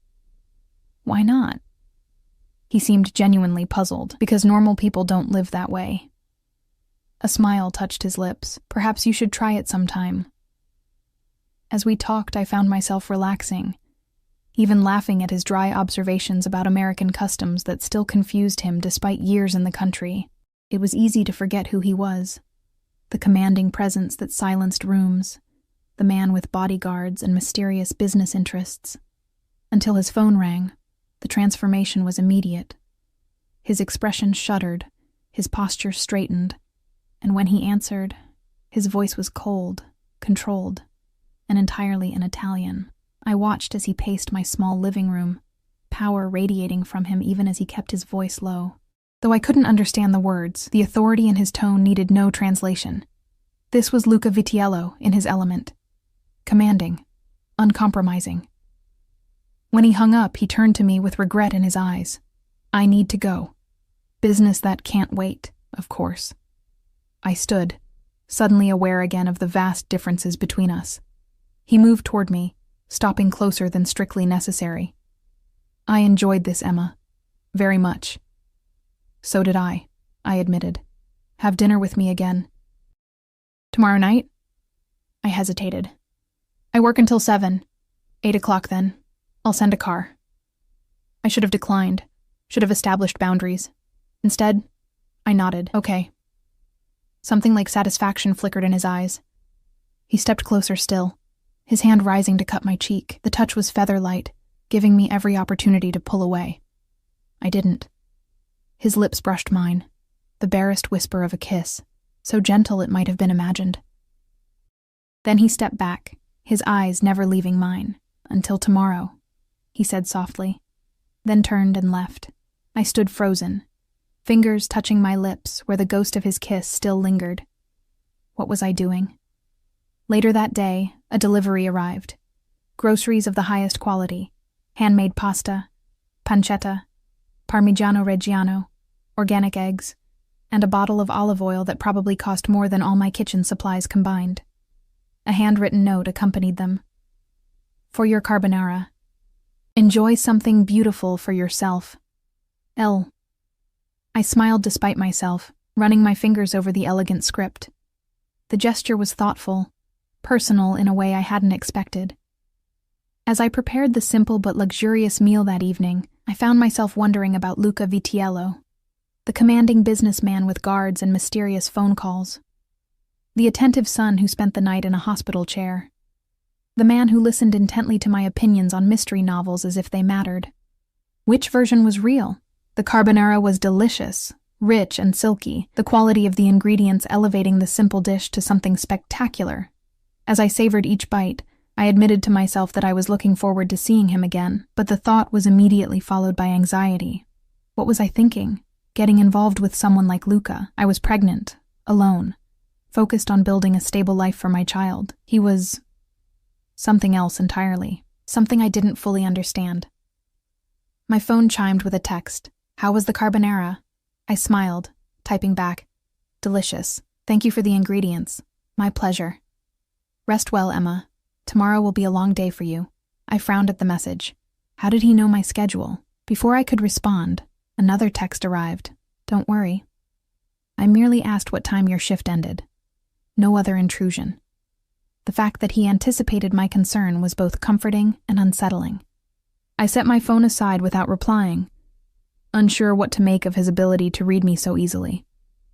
Why not? He seemed genuinely puzzled, because normal people don't live that way. A smile touched his lips. Perhaps you should try it sometime. As we talked, I found myself relaxing, even laughing at his dry observations about American customs that still confused him despite years in the country. It was easy to forget who he was. The commanding presence that silenced rooms, the man with bodyguards and mysterious business interests. Until his phone rang, the transformation was immediate. His expression shuddered, his posture straightened, and when he answered, his voice was cold, controlled, and entirely in Italian. I watched as he paced my small living room, power radiating from him even as he kept his voice low. Though I couldn't understand the words, the authority in his tone needed no translation. This was Luca Vitiello in his element. Commanding, uncompromising. When he hung up, he turned to me with regret in his eyes. I need to go. Business that can't wait, of course. I stood, suddenly aware again of the vast differences between us. He moved toward me, stopping closer than strictly necessary. I enjoyed this, Emma. Very much. So did I admitted. Have dinner with me again. Tomorrow night? I hesitated. I work until 7. 8 o'clock then. I'll send a car. I should have declined. Should have established boundaries. Instead, I nodded. Okay. Something like satisfaction flickered in his eyes. He stepped closer still, his hand rising to cut my cheek. The touch was feather-light, giving me every opportunity to pull away. I didn't. His lips brushed mine, the barest whisper of a kiss, so gentle it might have been imagined. Then he stepped back, his eyes never leaving mine. Until tomorrow, he said softly, then turned and left. I stood frozen, fingers touching my lips where the ghost of his kiss still lingered. What was I doing? Later that day, a delivery arrived. Groceries of the highest quality, handmade pasta, pancetta, Parmigiano Reggiano, organic eggs, and a bottle of olive oil that probably cost more than all my kitchen supplies combined. A handwritten note accompanied them. For your carbonara. Enjoy something beautiful for yourself. L. I smiled despite myself, running my fingers over the elegant script. The gesture was thoughtful, personal in a way I hadn't expected. As I prepared the simple but luxurious meal that evening, I found myself wondering about Luca Vitiello, the commanding businessman with guards and mysterious phone calls, the attentive son who spent the night in a hospital chair, the man who listened intently to my opinions on mystery novels as if they mattered. Which version was real? The carbonara was delicious, rich and silky, the quality of the ingredients elevating the simple dish to something spectacular. As I savored each bite, I admitted to myself that I was looking forward to seeing him again, but the thought was immediately followed by anxiety. What was I thinking? Getting involved with someone like Luca. I was pregnant, alone, focused on building a stable life for my child. He was something else entirely, something I didn't fully understand. My phone chimed with a text. How was the carbonara? I smiled, typing back. Delicious. Thank you for the ingredients. My pleasure. Rest well, Emma. Tomorrow will be a long day for you. I frowned at the message. How did he know my schedule? Before I could respond, another text arrived. Don't worry. I merely asked what time your shift ended. No other intrusion. The fact that he anticipated my concern was both comforting and unsettling. I set my phone aside without replying, unsure what to make of his ability to read me so easily.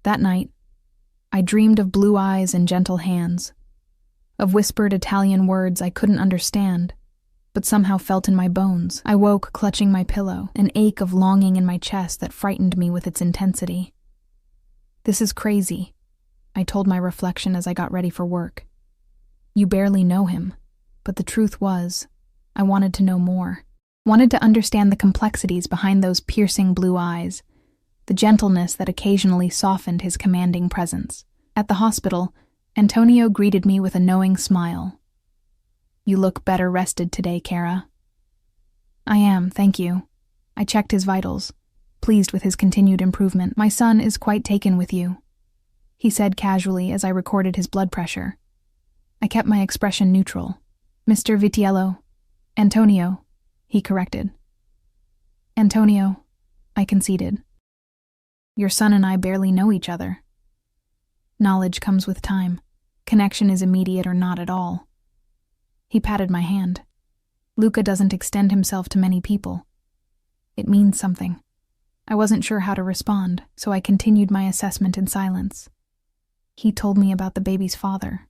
That night, I dreamed of blue eyes and gentle hands, of whispered Italian words I couldn't understand, but somehow felt in my bones. I woke clutching my pillow, an ache of longing in my chest that frightened me with its intensity. This is crazy, I told my reflection as I got ready for work. You barely know him, but the truth was, I wanted to know more. Wanted to understand the complexities behind those piercing blue eyes, the gentleness that occasionally softened his commanding presence. At the hospital, Antonio greeted me with a knowing smile. You look better rested today, Cara. I am, thank you. I checked his vitals, pleased with his continued improvement. My son is quite taken with you, he said casually as I recorded his blood pressure. I kept my expression neutral. Mr. Vitiello. Antonio, he corrected. Antonio, I conceded. Your son and I barely know each other. Knowledge comes with time. Connection is immediate or not at all. He patted my hand. Luca doesn't extend himself to many people. It means something. I wasn't sure how to respond, so I continued my assessment in silence. He told me about the baby's father,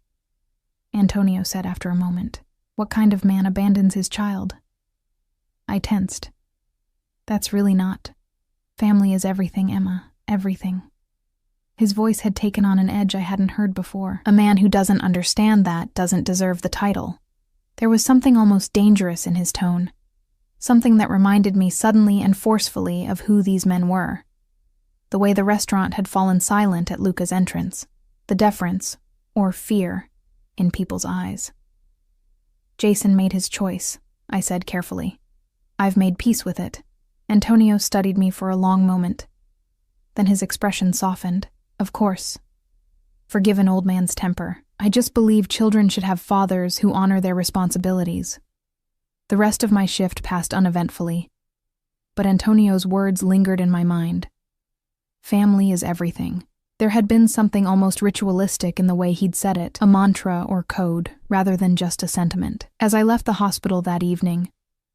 Antonio said after a moment. What kind of man abandons his child? I tensed. That's really not. Family is everything, Emma, everything. His voice had taken on an edge I hadn't heard before. A man who doesn't understand that doesn't deserve the title. There was something almost dangerous in his tone, something that reminded me suddenly and forcefully of who these men were. The way the restaurant had fallen silent at Luca's entrance, the deference, or fear, in people's eyes. Jason made his choice, I said carefully. I've made peace with it. Antonio studied me for a long moment. Then his expression softened. Of course. Forgive an old man's temper. I just believe children should have fathers who honor their responsibilities. The rest of my shift passed uneventfully, but Antonio's words lingered in my mind. Family is everything. There had been something almost ritualistic in the way he'd said it, a mantra or code, rather than just a sentiment. As I left the hospital that evening,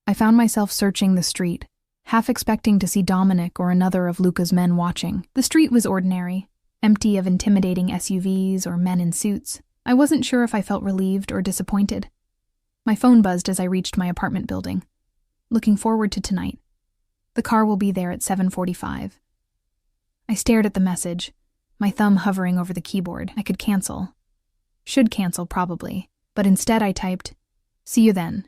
I found myself searching the street, half expecting to see Dominic or another of Luca's men watching. The street was ordinary, empty of intimidating SUVs or men in suits. I wasn't sure if I felt relieved or disappointed. My phone buzzed as I reached my apartment building. Looking forward to tonight. The car will be there at 7:45. I stared at the message, my thumb hovering over the keyboard. I could cancel. Should cancel, probably, but instead I typed, "See you then."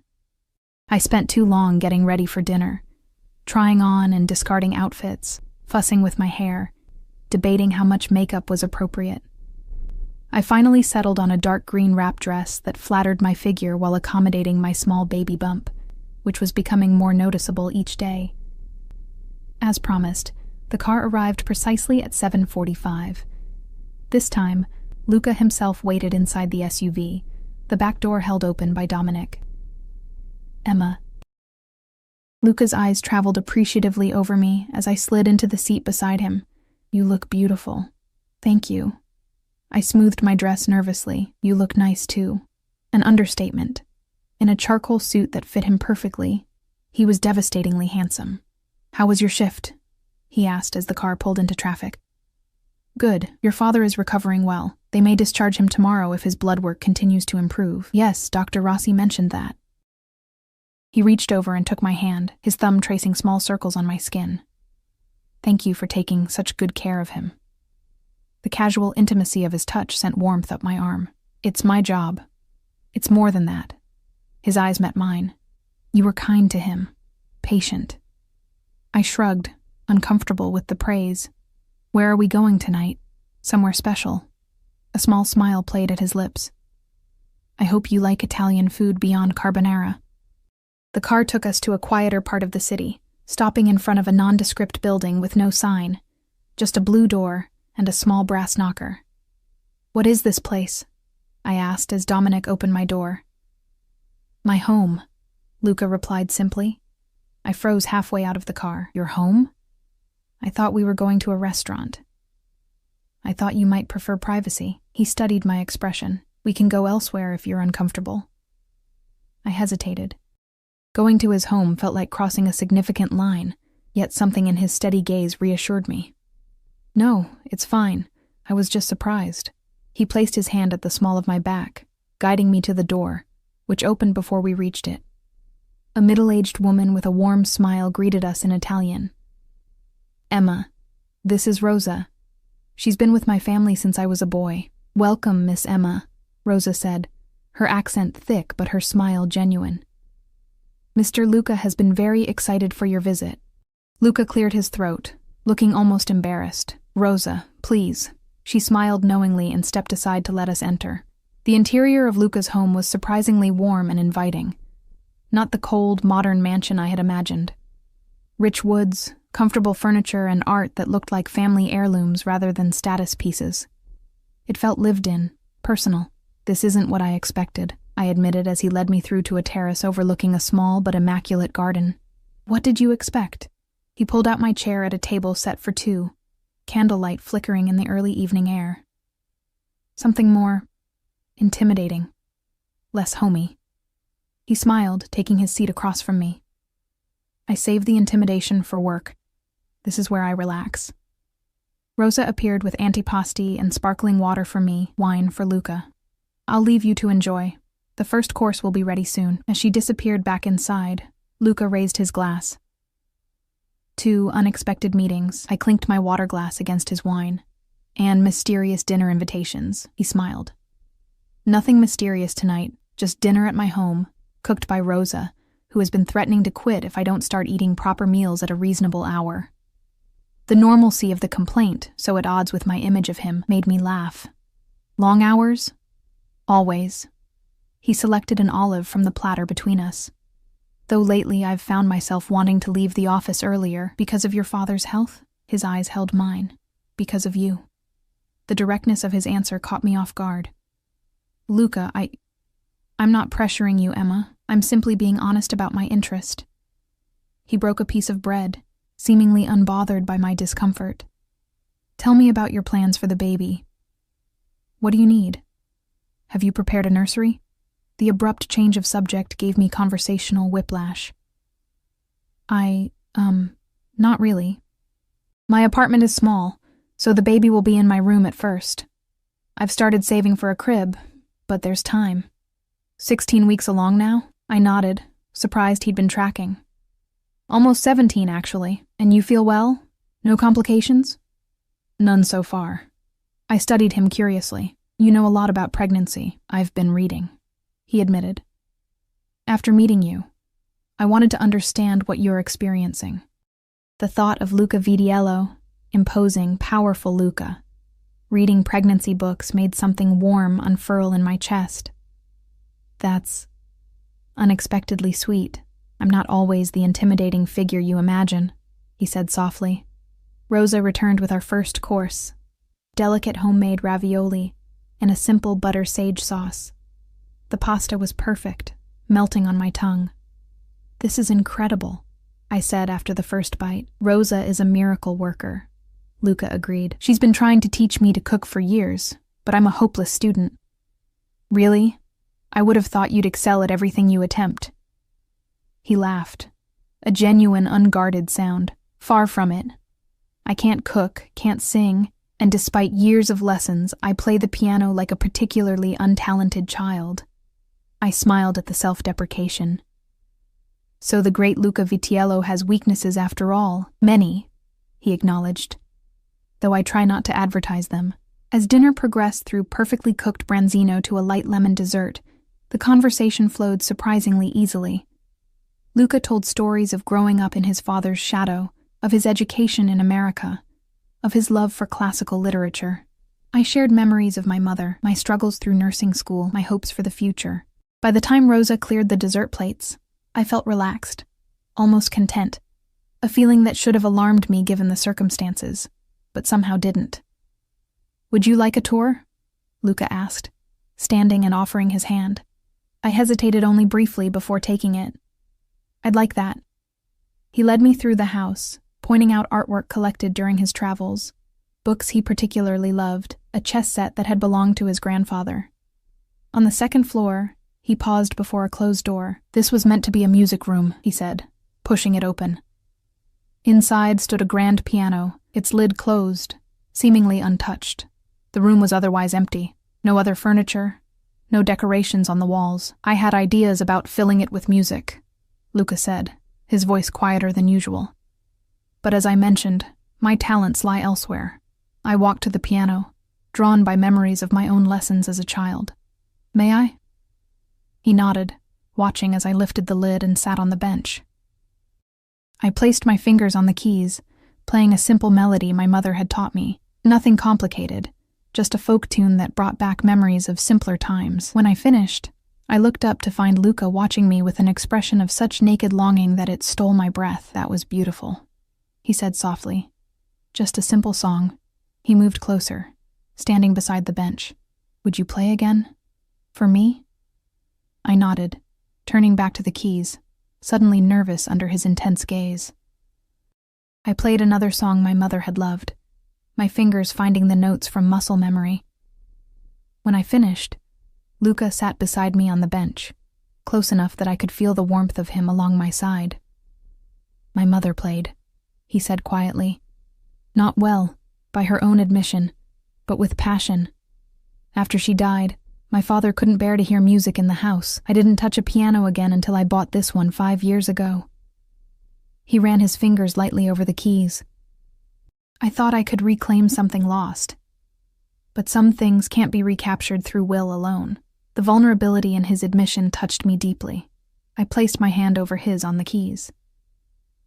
I spent too long getting ready for dinner, trying on and discarding outfits, fussing with my hair, debating how much makeup was appropriate. I finally settled on a dark green wrap dress that flattered my figure while accommodating my small baby bump, which was becoming more noticeable each day. As promised, the car arrived precisely at 7:45. This time, Luca himself waited inside the SUV, the back door held open by Dominic. Emma. Luca's eyes traveled appreciatively over me as I slid into the seat beside him. You look beautiful. Thank you. I smoothed my dress nervously. You look nice too. An understatement. In a charcoal suit that fit him perfectly, he was devastatingly handsome. How was your shift? He asked as the car pulled into traffic. Good. Your father is recovering well. They may discharge him tomorrow if his blood work continues to improve. Yes, Dr. Rossi mentioned that. He reached over and took my hand, his thumb tracing small circles on my skin. Thank you for taking such good care of him. The casual intimacy of his touch sent warmth up my arm. It's my job. It's more than that. His eyes met mine. You were kind to him. Patient. I shrugged, uncomfortable with the praise. Where are we going tonight? Somewhere special. A small smile played at his lips. I hope you like Italian food beyond carbonara. The car took us to a quieter part of the city, stopping in front of a nondescript building with no sign, just a blue door and a small brass knocker. What is this place? I asked as Dominic opened my door. My home, Luca replied simply. I froze halfway out of the car. Your home? I thought we were going to a restaurant. I thought you might prefer privacy. He studied my expression. We can go elsewhere if you're uncomfortable. I hesitated. Going to his home felt like crossing a significant line, yet something in his steady gaze reassured me. No, it's fine. I was just surprised. He placed his hand at the small of my back, guiding me to the door, which opened before we reached it. A middle-aged woman with a warm smile greeted us in Italian. Emma, this is Rosa. She's been with my family since I was a boy. Welcome, Miss Emma, Rosa said, her accent thick but her smile genuine. Mr. Luca has been very excited for your visit. Luca cleared his throat, looking almost embarrassed. Rosa, please. She smiled knowingly and stepped aside to let us enter. The interior of Luca's home was surprisingly warm and inviting. Not the cold, modern mansion I had imagined. Rich woods, comfortable furniture, and art that looked like family heirlooms rather than status pieces. It felt lived in, personal. This isn't what I expected, I admitted as he led me through to a terrace overlooking a small but immaculate garden. What did you expect? He pulled out my chair at a table set for two, candlelight flickering in the early evening air. Something more intimidating, less homey. He smiled, taking his seat across from me. I save the intimidation for work. This is where I relax. Rosa appeared with antipasti and sparkling water for me, wine for Luca. I'll leave you to enjoy. The first course will be ready soon. As she disappeared back inside, Luca raised his glass. 2 unexpected meetings. I clinked my water glass against his wine. And mysterious dinner invitations. He smiled. Nothing mysterious tonight, just dinner at my home, cooked by Rosa, who has been threatening to quit if I don't start eating proper meals at a reasonable hour. The normalcy of the complaint, so at odds with my image of him, made me laugh. Long hours? Always. He selected an olive from the platter between us. Though lately I've found myself wanting to leave the office earlier because of your father's health, his eyes held mine. Because of you. The directness of his answer caught me off guard. Luca, I'm not pressuring you, Emma. I'm simply being honest about my interest. He broke a piece of bread, seemingly unbothered by my discomfort. Tell me about your plans for the baby. What do you need? Have you prepared a nursery? The abrupt change of subject gave me conversational whiplash. Not really. My apartment is small, so the baby will be in my room at first. I've started saving for a crib, but there's time. 16 weeks along now? I nodded, surprised he'd been tracking. Almost 17, actually. And you feel well? No complications? None so far. I studied him curiously. You know a lot about pregnancy. I've been reading. He admitted. After meeting you, I wanted to understand what you're experiencing. The thought of Luca Vidiello, imposing, powerful Luca, reading pregnancy books made something warm unfurl in my chest. That's unexpectedly sweet. I'm not always the intimidating figure you imagine, he said softly. Rosa returned with our first course, delicate homemade ravioli and a simple butter sage sauce. The pasta was perfect, melting on my tongue. This is incredible, I said after the first bite. Rosa is a miracle worker, Luca agreed. She's been trying to teach me to cook for years, but I'm a hopeless student. Really? I would have thought you'd excel at everything you attempt. He laughed, a genuine, unguarded sound. Far from it. I can't cook, can't sing, and despite years of lessons, I play the piano like a particularly untalented child. I smiled at the self-deprecation. So the great Luca Vitiello has weaknesses after all. Many, he acknowledged, though I try not to advertise them. As dinner progressed through perfectly cooked branzino to a light lemon dessert, the conversation flowed surprisingly easily. Luca told stories of growing up in his father's shadow, of his education in America, of his love for classical literature. I shared memories of my mother, my struggles through nursing school, my hopes for the future. By the time Rosa cleared the dessert plates, I felt relaxed, almost content, a feeling that should have alarmed me given the circumstances, but somehow didn't. Would you like a tour? Luca asked, standing and offering his hand. I hesitated only briefly before taking it. I'd like that. He led me through the house, pointing out artwork collected during his travels, books he particularly loved, a chess set that had belonged to his grandfather. On the second floor, he paused before a closed door. This was meant to be a music room, he said, pushing it open. Inside stood a grand piano, its lid closed, seemingly untouched. The room was otherwise empty. No other furniture, no decorations on the walls. I had ideas about filling it with music, Luca said, his voice quieter than usual. But as I mentioned, my talents lie elsewhere. I walked to the piano, drawn by memories of my own lessons as a child. May I? He nodded, watching as I lifted the lid and sat on the bench. I placed my fingers on the keys, playing a simple melody my mother had taught me. Nothing complicated, just a folk tune that brought back memories of simpler times. When I finished, I looked up to find Luca watching me with an expression of such naked longing that it stole my breath. That was beautiful, he said softly. Just a simple song. He moved closer, standing beside the bench. Would you play again? For me? I nodded, turning back to the keys, suddenly nervous under his intense gaze. I played another song my mother had loved, my fingers finding the notes from muscle memory. When I finished, Luca sat beside me on the bench, close enough that I could feel the warmth of him along my side. "My mother played," he said quietly. "Not well, by her own admission, but with passion. After she died, my father couldn't bear to hear music in the house. I didn't touch a piano again until I bought this one 5 years ago." He ran his fingers lightly over the keys. "I thought I could reclaim something lost. But some things can't be recaptured through will alone." The vulnerability in his admission touched me deeply. I placed my hand over his on the keys.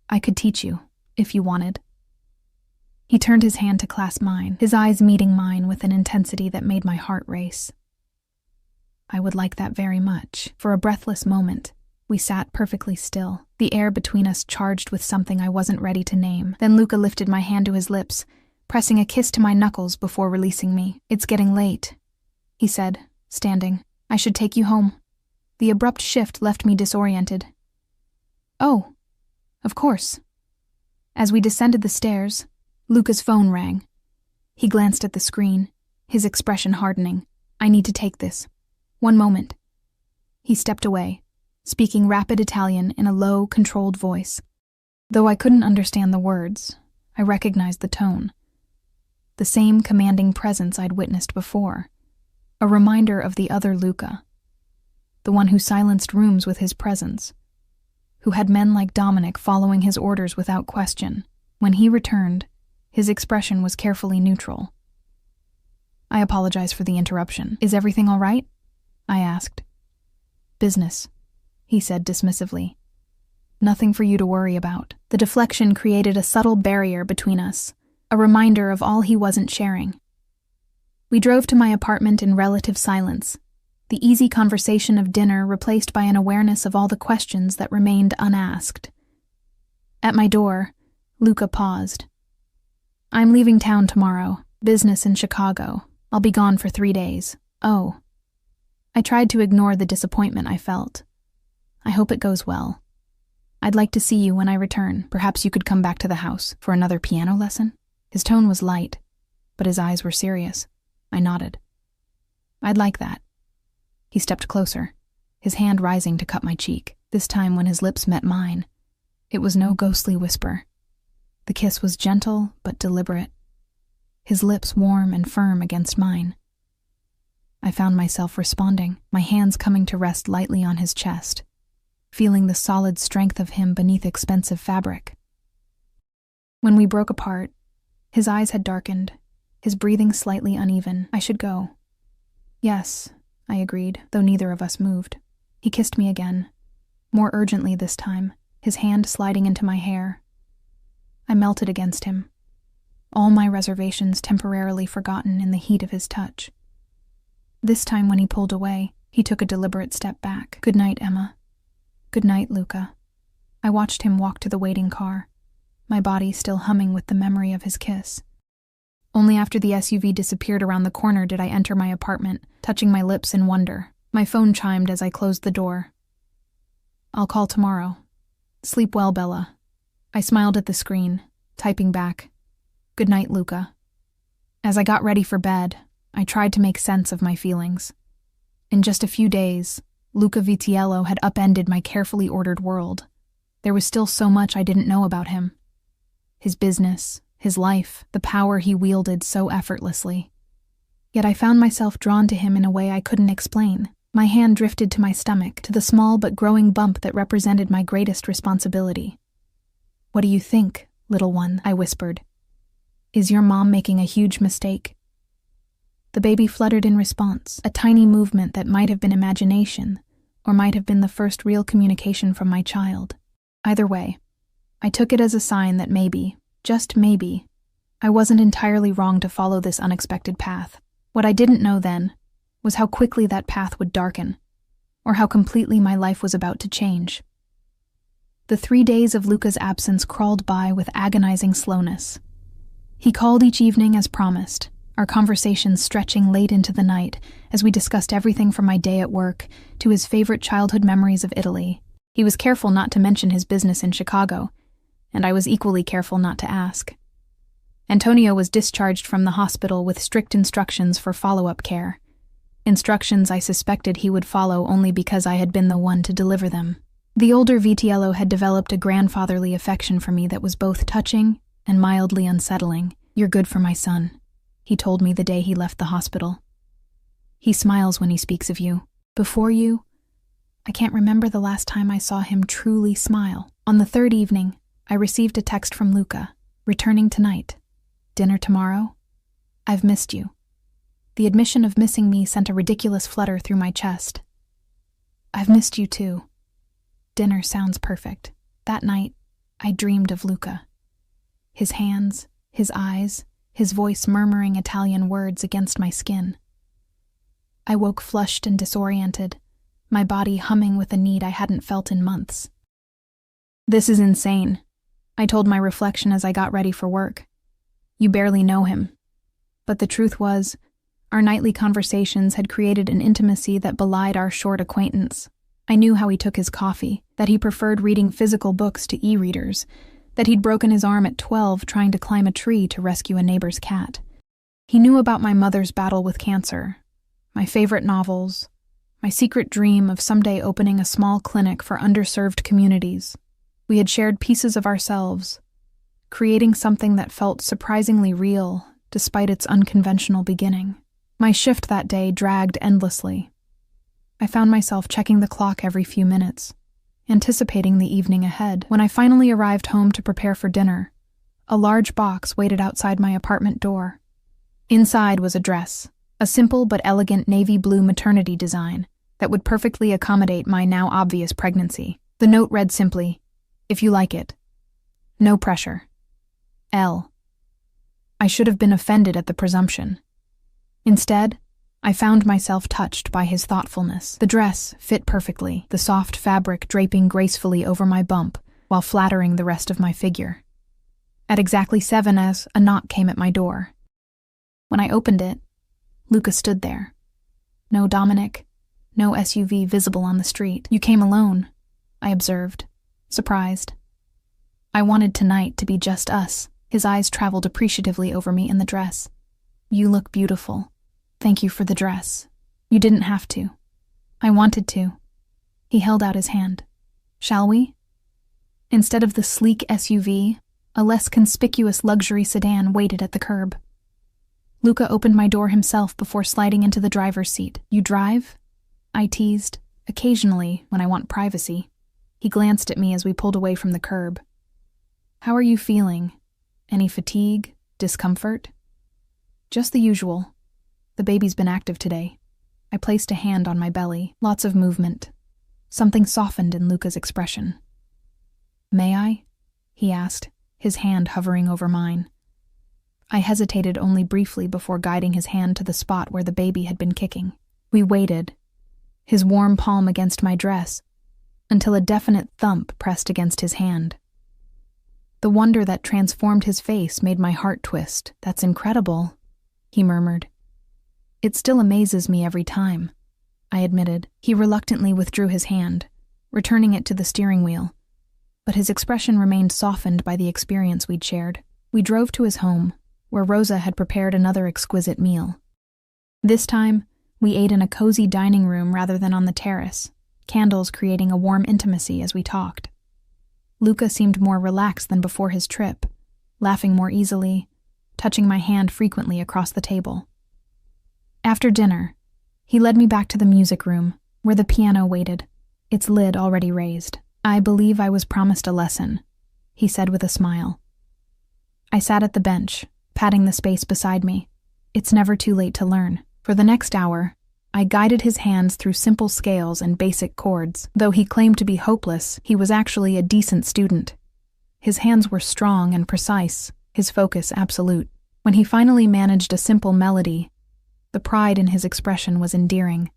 "I could teach you, if you wanted." He turned his hand to clasp mine, his eyes meeting mine with an intensity that made my heart race. "I would like that very much." For a breathless moment, we sat perfectly still, the air between us charged with something I wasn't ready to name. Then Luca lifted my hand to his lips, pressing a kiss to my knuckles before releasing me. "It's getting late," he said, standing. "I should take you home." The abrupt shift left me disoriented. "Oh, of course." As we descended the stairs, Luca's phone rang. He glanced at the screen, his expression hardening. "I need to take this. One moment." He stepped away, speaking rapid Italian in a low, controlled voice. Though I couldn't understand the words, I recognized the tone. The same commanding presence I'd witnessed before. A reminder of the other Luca. The one who silenced rooms with his presence. Who had men like Dominic following his orders without question. When he returned, his expression was carefully neutral. "I apologize for the interruption. Is everything all right?" I asked. "Business," he said dismissively. "Nothing for you to worry about." The deflection created a subtle barrier between us, a reminder of all he wasn't sharing. We drove to my apartment in relative silence, the easy conversation of dinner replaced by an awareness of all the questions that remained unasked. At my door, Luca paused. "I'm leaving town tomorrow, business in Chicago. I'll be gone for 3 days. Oh." I tried to ignore the disappointment I felt. "I hope it goes well. I'd like to see you when I return. Perhaps you could come back to the house for another piano lesson?" His tone was light, but his eyes were serious. I nodded. "I'd like that." He stepped closer, his hand rising to cut my cheek. This time when his lips met mine, it was no ghostly whisper. The kiss was gentle but deliberate, his lips warm and firm against mine. I found myself responding, my hands coming to rest lightly on his chest, feeling the solid strength of him beneath expensive fabric. When we broke apart, his eyes had darkened, his breathing slightly uneven. "I should go." "Yes," I agreed, though neither of us moved. He kissed me again, more urgently this time, his hand sliding into my hair. I melted against him, all my reservations temporarily forgotten in the heat of his touch. This time when he pulled away, he took a deliberate step back. "Good night, Emma." "Good night, Luca." I watched him walk to the waiting car, my body still humming with the memory of his kiss. Only after the SUV disappeared around the corner did I enter my apartment, touching my lips in wonder. My phone chimed as I closed the door. "I'll call tomorrow. Sleep well, Bella." I smiled at the screen, typing back, "Good night, Luca." As I got ready for bed, I tried to make sense of my feelings. In just a few days, Luca Vitiello had upended my carefully ordered world. There was still so much I didn't know about him. His business, his life, the power he wielded so effortlessly. Yet I found myself drawn to him in a way I couldn't explain. My hand drifted to my stomach, to the small but growing bump that represented my greatest responsibility. "What do you think, little one?" I whispered. "Is your mom making a huge mistake?" The baby fluttered in response, a tiny movement that might have been imagination, or might have been the first real communication from my child. Either way, I took it as a sign that maybe, just maybe, I wasn't entirely wrong to follow this unexpected path. What I didn't know then was how quickly that path would darken, or how completely my life was about to change. The 3 days of Luca's absence crawled by with agonizing slowness. He called each evening as promised, our conversations stretching late into the night as we discussed everything from my day at work to his favorite childhood memories of Italy. He was careful not to mention his business in Chicago, and I was equally careful not to ask. Antonio was discharged from the hospital with strict instructions for follow-up care. instructions I suspected he would follow only because I had been the one to deliver them. The older Vitiello had developed a grandfatherly affection for me that was both touching and mildly unsettling. "You're good for my son," he told me the day he left the hospital. "He smiles when he speaks of you. Before you, I can't remember the last time I saw him truly smile." On the third evening, I received a text from Luca, "Returning tonight. Dinner tomorrow? I've missed you." The admission of missing me sent a ridiculous flutter through my chest. "I've missed you too. Dinner sounds perfect." That night, I dreamed of Luca. His hands, his eyes, his voice murmuring Italian words against my skin. I woke flushed and disoriented, my body humming with a need I hadn't felt in months. "This is insane," I told my reflection as I got ready for work. "You barely know him." But the truth was, our nightly conversations had created an intimacy that belied our short acquaintance. I knew how he took his coffee, that he preferred reading physical books to e-readers, that he'd broken his arm at 12 trying to climb a tree to rescue a neighbor's cat. He knew about my mother's battle with cancer, my favorite novels, my secret dream of someday opening a small clinic for underserved communities. We had shared pieces of ourselves, creating something that felt surprisingly real despite its unconventional beginning. My shift that day dragged endlessly. I found myself checking the clock every few minutes, anticipating the evening ahead. When I finally arrived home to prepare for dinner, a large box waited outside my apartment door. Inside was a dress, a simple but elegant navy blue maternity design that would perfectly accommodate my now obvious pregnancy. The note read simply, "If you like it. No pressure. L." I should have been offended at the presumption. Instead, I found myself touched by his thoughtfulness. The dress fit perfectly, the soft fabric draping gracefully over my bump while flattering the rest of my figure. At exactly 7 as a knock came at my door. When I opened it, Luca stood there. No Dominic, no SUV visible on the street. "You came alone," I observed, surprised. "I wanted tonight to be just us." His eyes traveled appreciatively over me in the dress. "You look beautiful. Thank you for the dress. You didn't have to." "I wanted to." He held out his hand. "Shall we?" Instead of the sleek SUV, a less conspicuous luxury sedan waited at the curb. Luca opened my door himself before sliding into the driver's seat. "You drive?" I teased, occasionally when I want privacy. He glanced at me as we pulled away from the curb. "How are you feeling? Any fatigue? Discomfort?" "Just the usual. The baby's been active today." I placed a hand on my belly. Lots of movement. Something softened in Luca's expression. "May I?" he asked, his hand hovering over mine. I hesitated only briefly before guiding his hand to the spot where the baby had been kicking. We waited, his warm palm against my dress, until a definite thump pressed against his hand. The wonder that transformed his face made my heart twist. "That's incredible," he murmured. "It still amazes me every time," I admitted. He reluctantly withdrew his hand, returning it to the steering wheel, but his expression remained softened by the experience we'd shared. We drove to his home, where Rosa had prepared another exquisite meal. This time, we ate in a cozy dining room rather than on the terrace, candles creating a warm intimacy as we talked. Luca seemed more relaxed than before his trip, laughing more easily, touching my hand frequently across the table. After dinner, he led me back to the music room, where the piano waited, its lid already raised. "I believe I was promised a lesson," he said with a smile. I sat at the bench, patting the space beside me. It's never too late to learn. For the next hour, I guided his hands through simple scales and basic chords. Though he claimed to be hopeless, he was actually a decent student. His hands were strong and precise, his focus absolute. When he finally managed a simple melody, the pride in his expression was endearing.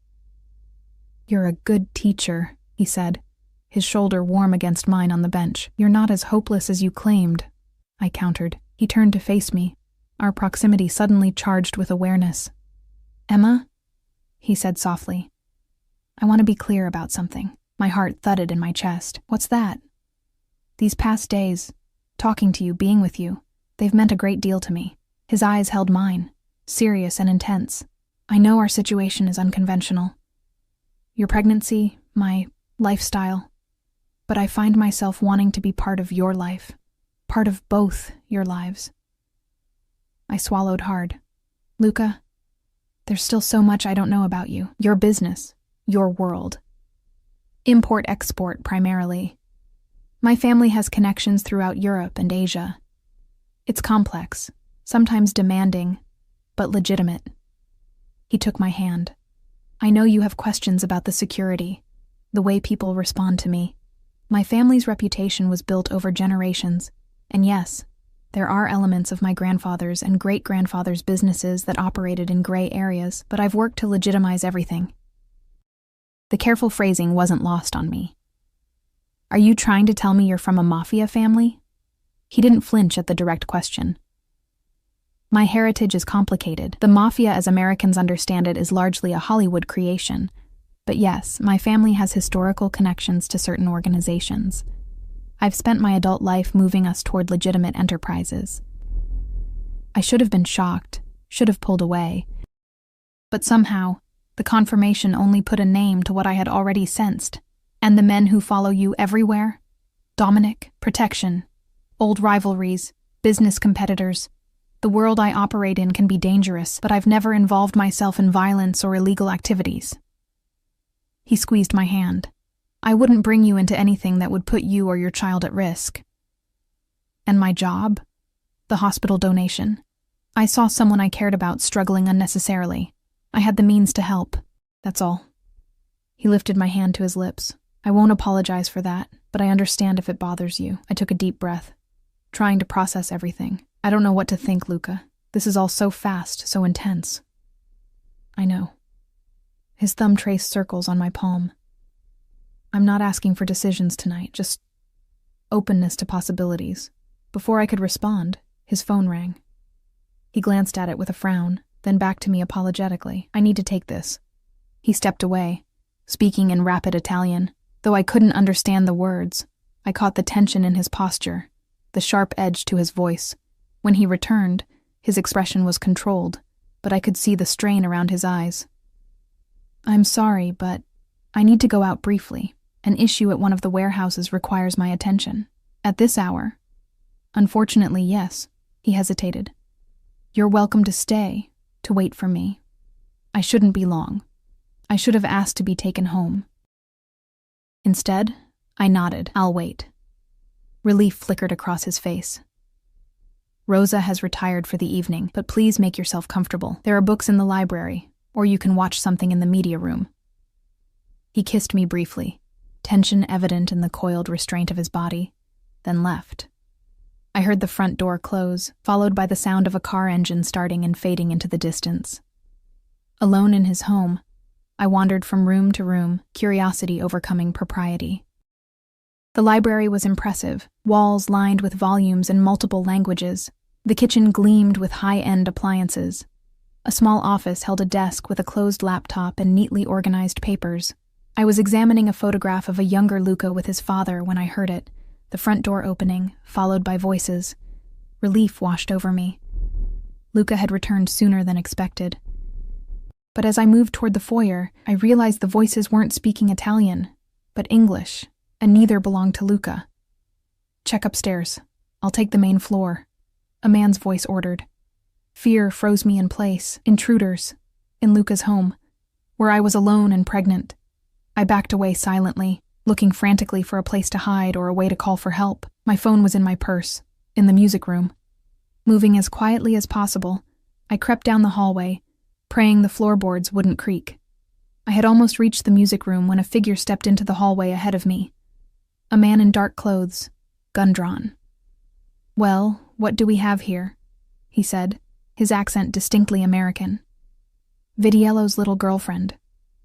"You're a good teacher," he said, his shoulder warm against mine on the bench. "You're not as hopeless as you claimed," I countered. He turned to face me, our proximity suddenly charged with awareness. "Emma?" he said softly. "I want to be clear about something." My heart thudded in my chest. "What's that?" "These past days, talking to you, being with you, they've meant a great deal to me." His eyes held mine, serious and intense. I know our situation is unconventional. Your pregnancy, my lifestyle. But I find myself wanting to be part of your life, part of both your lives. I swallowed hard. Luca, there's still so much I don't know about you, your business, your world. Import-export primarily. My family has connections throughout Europe and Asia. It's complex, sometimes demanding, but legitimate. He took my hand. I know you have questions about the security, the way people respond to me. My family's reputation was built over generations, and yes, there are elements of my grandfather's and great-grandfather's businesses that operated in gray areas, but I've worked to legitimize everything. The careful phrasing wasn't lost on me. Are you trying to tell me you're from a Mafia family? He didn't flinch at the direct question. My heritage is complicated. The Mafia, as Americans understand it, is largely a Hollywood creation. But yes, my family has historical connections to certain organizations. I've spent my adult life moving us toward legitimate enterprises. I should have been shocked, should have pulled away. But somehow, the confirmation only put a name to what I had already sensed. And the men who follow you everywhere? Dominic, protection, old rivalries, business competitors. The world I operate in can be dangerous, but I've never involved myself in violence or illegal activities. He squeezed my hand. I wouldn't bring you into anything that would put you or your child at risk. And my job? The hospital donation. I saw someone I cared about struggling unnecessarily. I had the means to help. That's all. He lifted my hand to his lips. I won't apologize for that, but I understand if it bothers you. I took a deep breath, trying to process everything. I don't know what to think, Luca. This is all so fast, so intense. I know. His thumb traced circles on my palm. I'm not asking for decisions tonight, just openness to possibilities. Before I could respond, his phone rang. He glanced at it with a frown, then back to me apologetically. I need to take this. He stepped away, speaking in rapid Italian. Though I couldn't understand the words, I caught the tension in his posture, the sharp edge to his voice. When he returned, his expression was controlled, but I could see the strain around his eyes. I'm sorry, but I need to go out briefly. An issue at one of the warehouses requires my attention. At this hour? Unfortunately, yes. He hesitated. You're welcome to stay, to wait for me. I shouldn't be long. I should have asked to be taken home. Instead, I nodded. I'll wait. Relief flickered across his face. Rosa has retired for the evening, but please make yourself comfortable. There are books in the library, or you can watch something in the media room. He kissed me briefly, tension evident in the coiled restraint of his body, then left. I heard the front door close, followed by the sound of a car engine starting and fading into the distance. Alone in his home, I wandered from room to room, curiosity overcoming propriety. The library was impressive, walls lined with volumes in multiple languages. The kitchen gleamed with high-end appliances. A small office held a desk with a closed laptop and neatly organized papers. I was examining a photograph of a younger Luca with his father when I heard it, the front door opening, followed by voices. Relief washed over me. Luca had returned sooner than expected. But as I moved toward the foyer, I realized the voices weren't speaking Italian, but English, and neither belonged to Luca. Check upstairs. I'll take the main floor, a man's voice ordered. Fear froze me in place. Intruders. In Luca's home, where I was alone and pregnant. I backed away silently, looking frantically for a place to hide or a way to call for help. My phone was in my purse, in the music room. Moving as quietly as possible, I crept down the hallway, praying the floorboards wouldn't creak. I had almost reached the music room when a figure stepped into the hallway ahead of me. A man in dark clothes, gun drawn. "Well, what do we have here?" he said, his accent distinctly American. Vidiello's little girlfriend.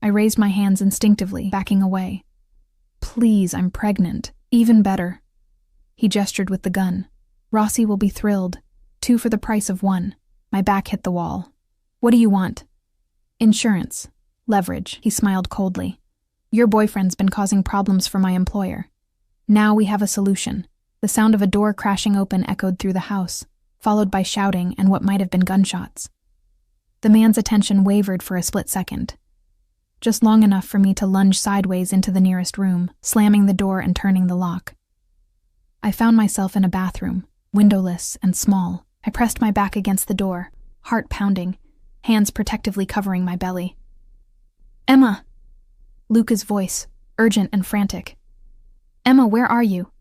I raised my hands instinctively, backing away. "Please, I'm pregnant. Even better." He gestured with the gun. "Rossi will be thrilled. 2 for the price of 1. My back hit the wall. "What do you want?" "Insurance. Leverage." He smiled coldly. "Your boyfriend's been causing problems for my employer. Now we have a solution." The sound of a door crashing open echoed through the house, followed by shouting and what might have been gunshots. The man's attention wavered for a split second, just long enough for me to lunge sideways into the nearest room, slamming the door and turning the lock. I found myself in a bathroom, windowless and small. I pressed my back against the door, heart pounding, hands protectively covering my belly. "Emma!" Luca's voice, urgent and frantic. "Emma, where are you?"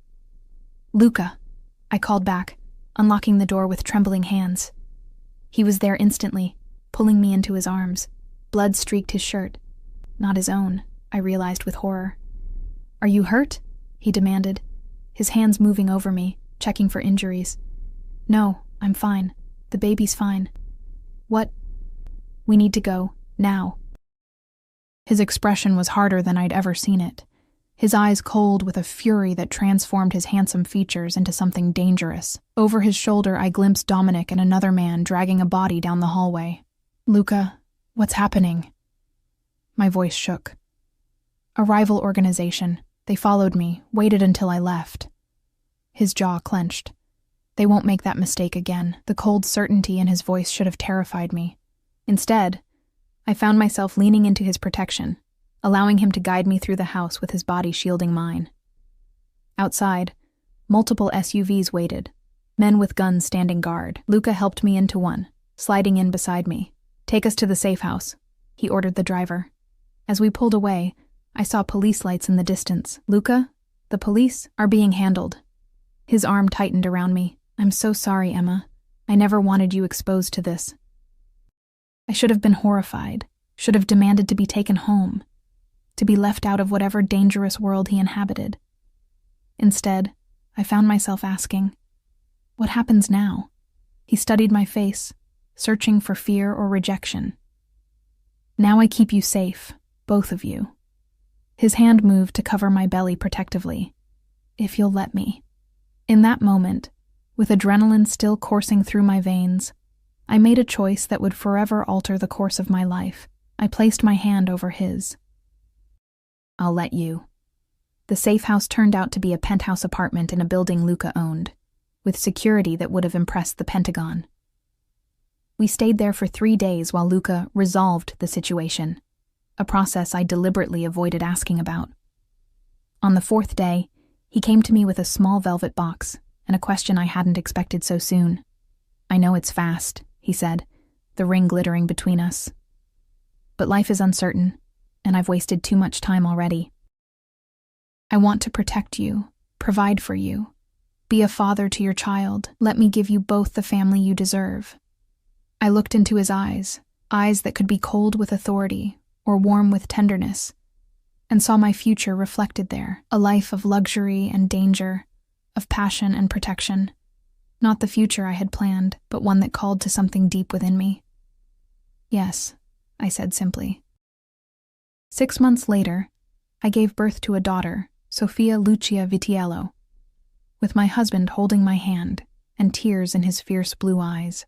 "Luca," I called back, unlocking the door with trembling hands. He was there instantly, pulling me into his arms. Blood streaked his shirt. Not his own, I realized with horror. "Are you hurt?" he demanded, his hands moving over me, checking for injuries. "No, I'm fine. The baby's fine." "What?" "We need to go, now." His expression was harder than I'd ever seen it, his eyes cold with a fury that transformed his handsome features into something dangerous. Over his shoulder, I glimpsed Dominic and another man dragging a body down the hallway. "Luca, what's happening?" My voice shook. "A rival organization. They followed me, waited until I left." His jaw clenched. They won't make that mistake again. The cold certainty in his voice should have terrified me. Instead, I found myself leaning into his protection, allowing him to guide me through the house with his body shielding mine. Outside, multiple SUVs waited, men with guns standing guard. Luca helped me into one, sliding in beside me. "Take us to the safe house," he ordered the driver. As we pulled away, I saw police lights in the distance. "Luca, the police are being handled." His arm tightened around me. "I'm so sorry, Emma. I never wanted you exposed to this." I should have been horrified, should have demanded to be taken home, to be left out of whatever dangerous world he inhabited. Instead, I found myself asking, "What happens now?" He studied my face, searching for fear or rejection. "Now I keep you safe, both of you." His hand moved to cover my belly protectively. "If you'll let me." In that moment, with adrenaline still coursing through my veins, I made a choice that would forever alter the course of my life. I placed my hand over his. "I'll let you." The safe house turned out to be a penthouse apartment in a building Luca owned, with security that would have impressed the Pentagon. We stayed there for 3 days while Luca resolved the situation, a process I deliberately avoided asking about. On the 4th day, he came to me with a small velvet box and a question I hadn't expected so soon. "I know it's fast," he said, the ring glittering between us. "But life is uncertain, and I've wasted too much time already. I want to protect you, provide for you, be a father to your child. Let me give you both the family you deserve." I looked into his eyes that could be cold with authority or warm with tenderness, and saw my future reflected there, a life of luxury and danger, of passion and protection. Not the future I had planned, but one that called to something deep within me. "Yes," I said simply. 6 months later, I gave birth to a daughter, Sofia Lucia Vitiello, with my husband holding my hand and tears in his fierce blue eyes.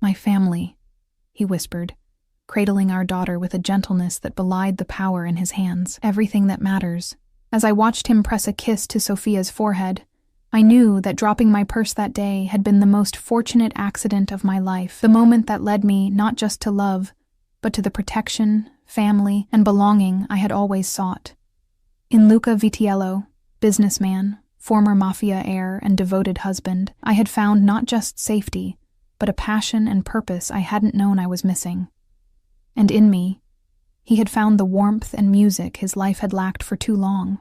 "My family," he whispered, cradling our daughter with a gentleness that belied the power in his hands. "Everything that matters." As I watched him press a kiss to Sophia's forehead, I knew that dropping my purse that day had been the most fortunate accident of my life, the moment that led me not just to love, but to the protection, family, and belonging I had always sought. In Luca Vitiello, businessman, former Mafia heir, and devoted husband, I had found not just safety, but a passion and purpose I hadn't known I was missing. And in me, he had found the warmth and music his life had lacked for too long.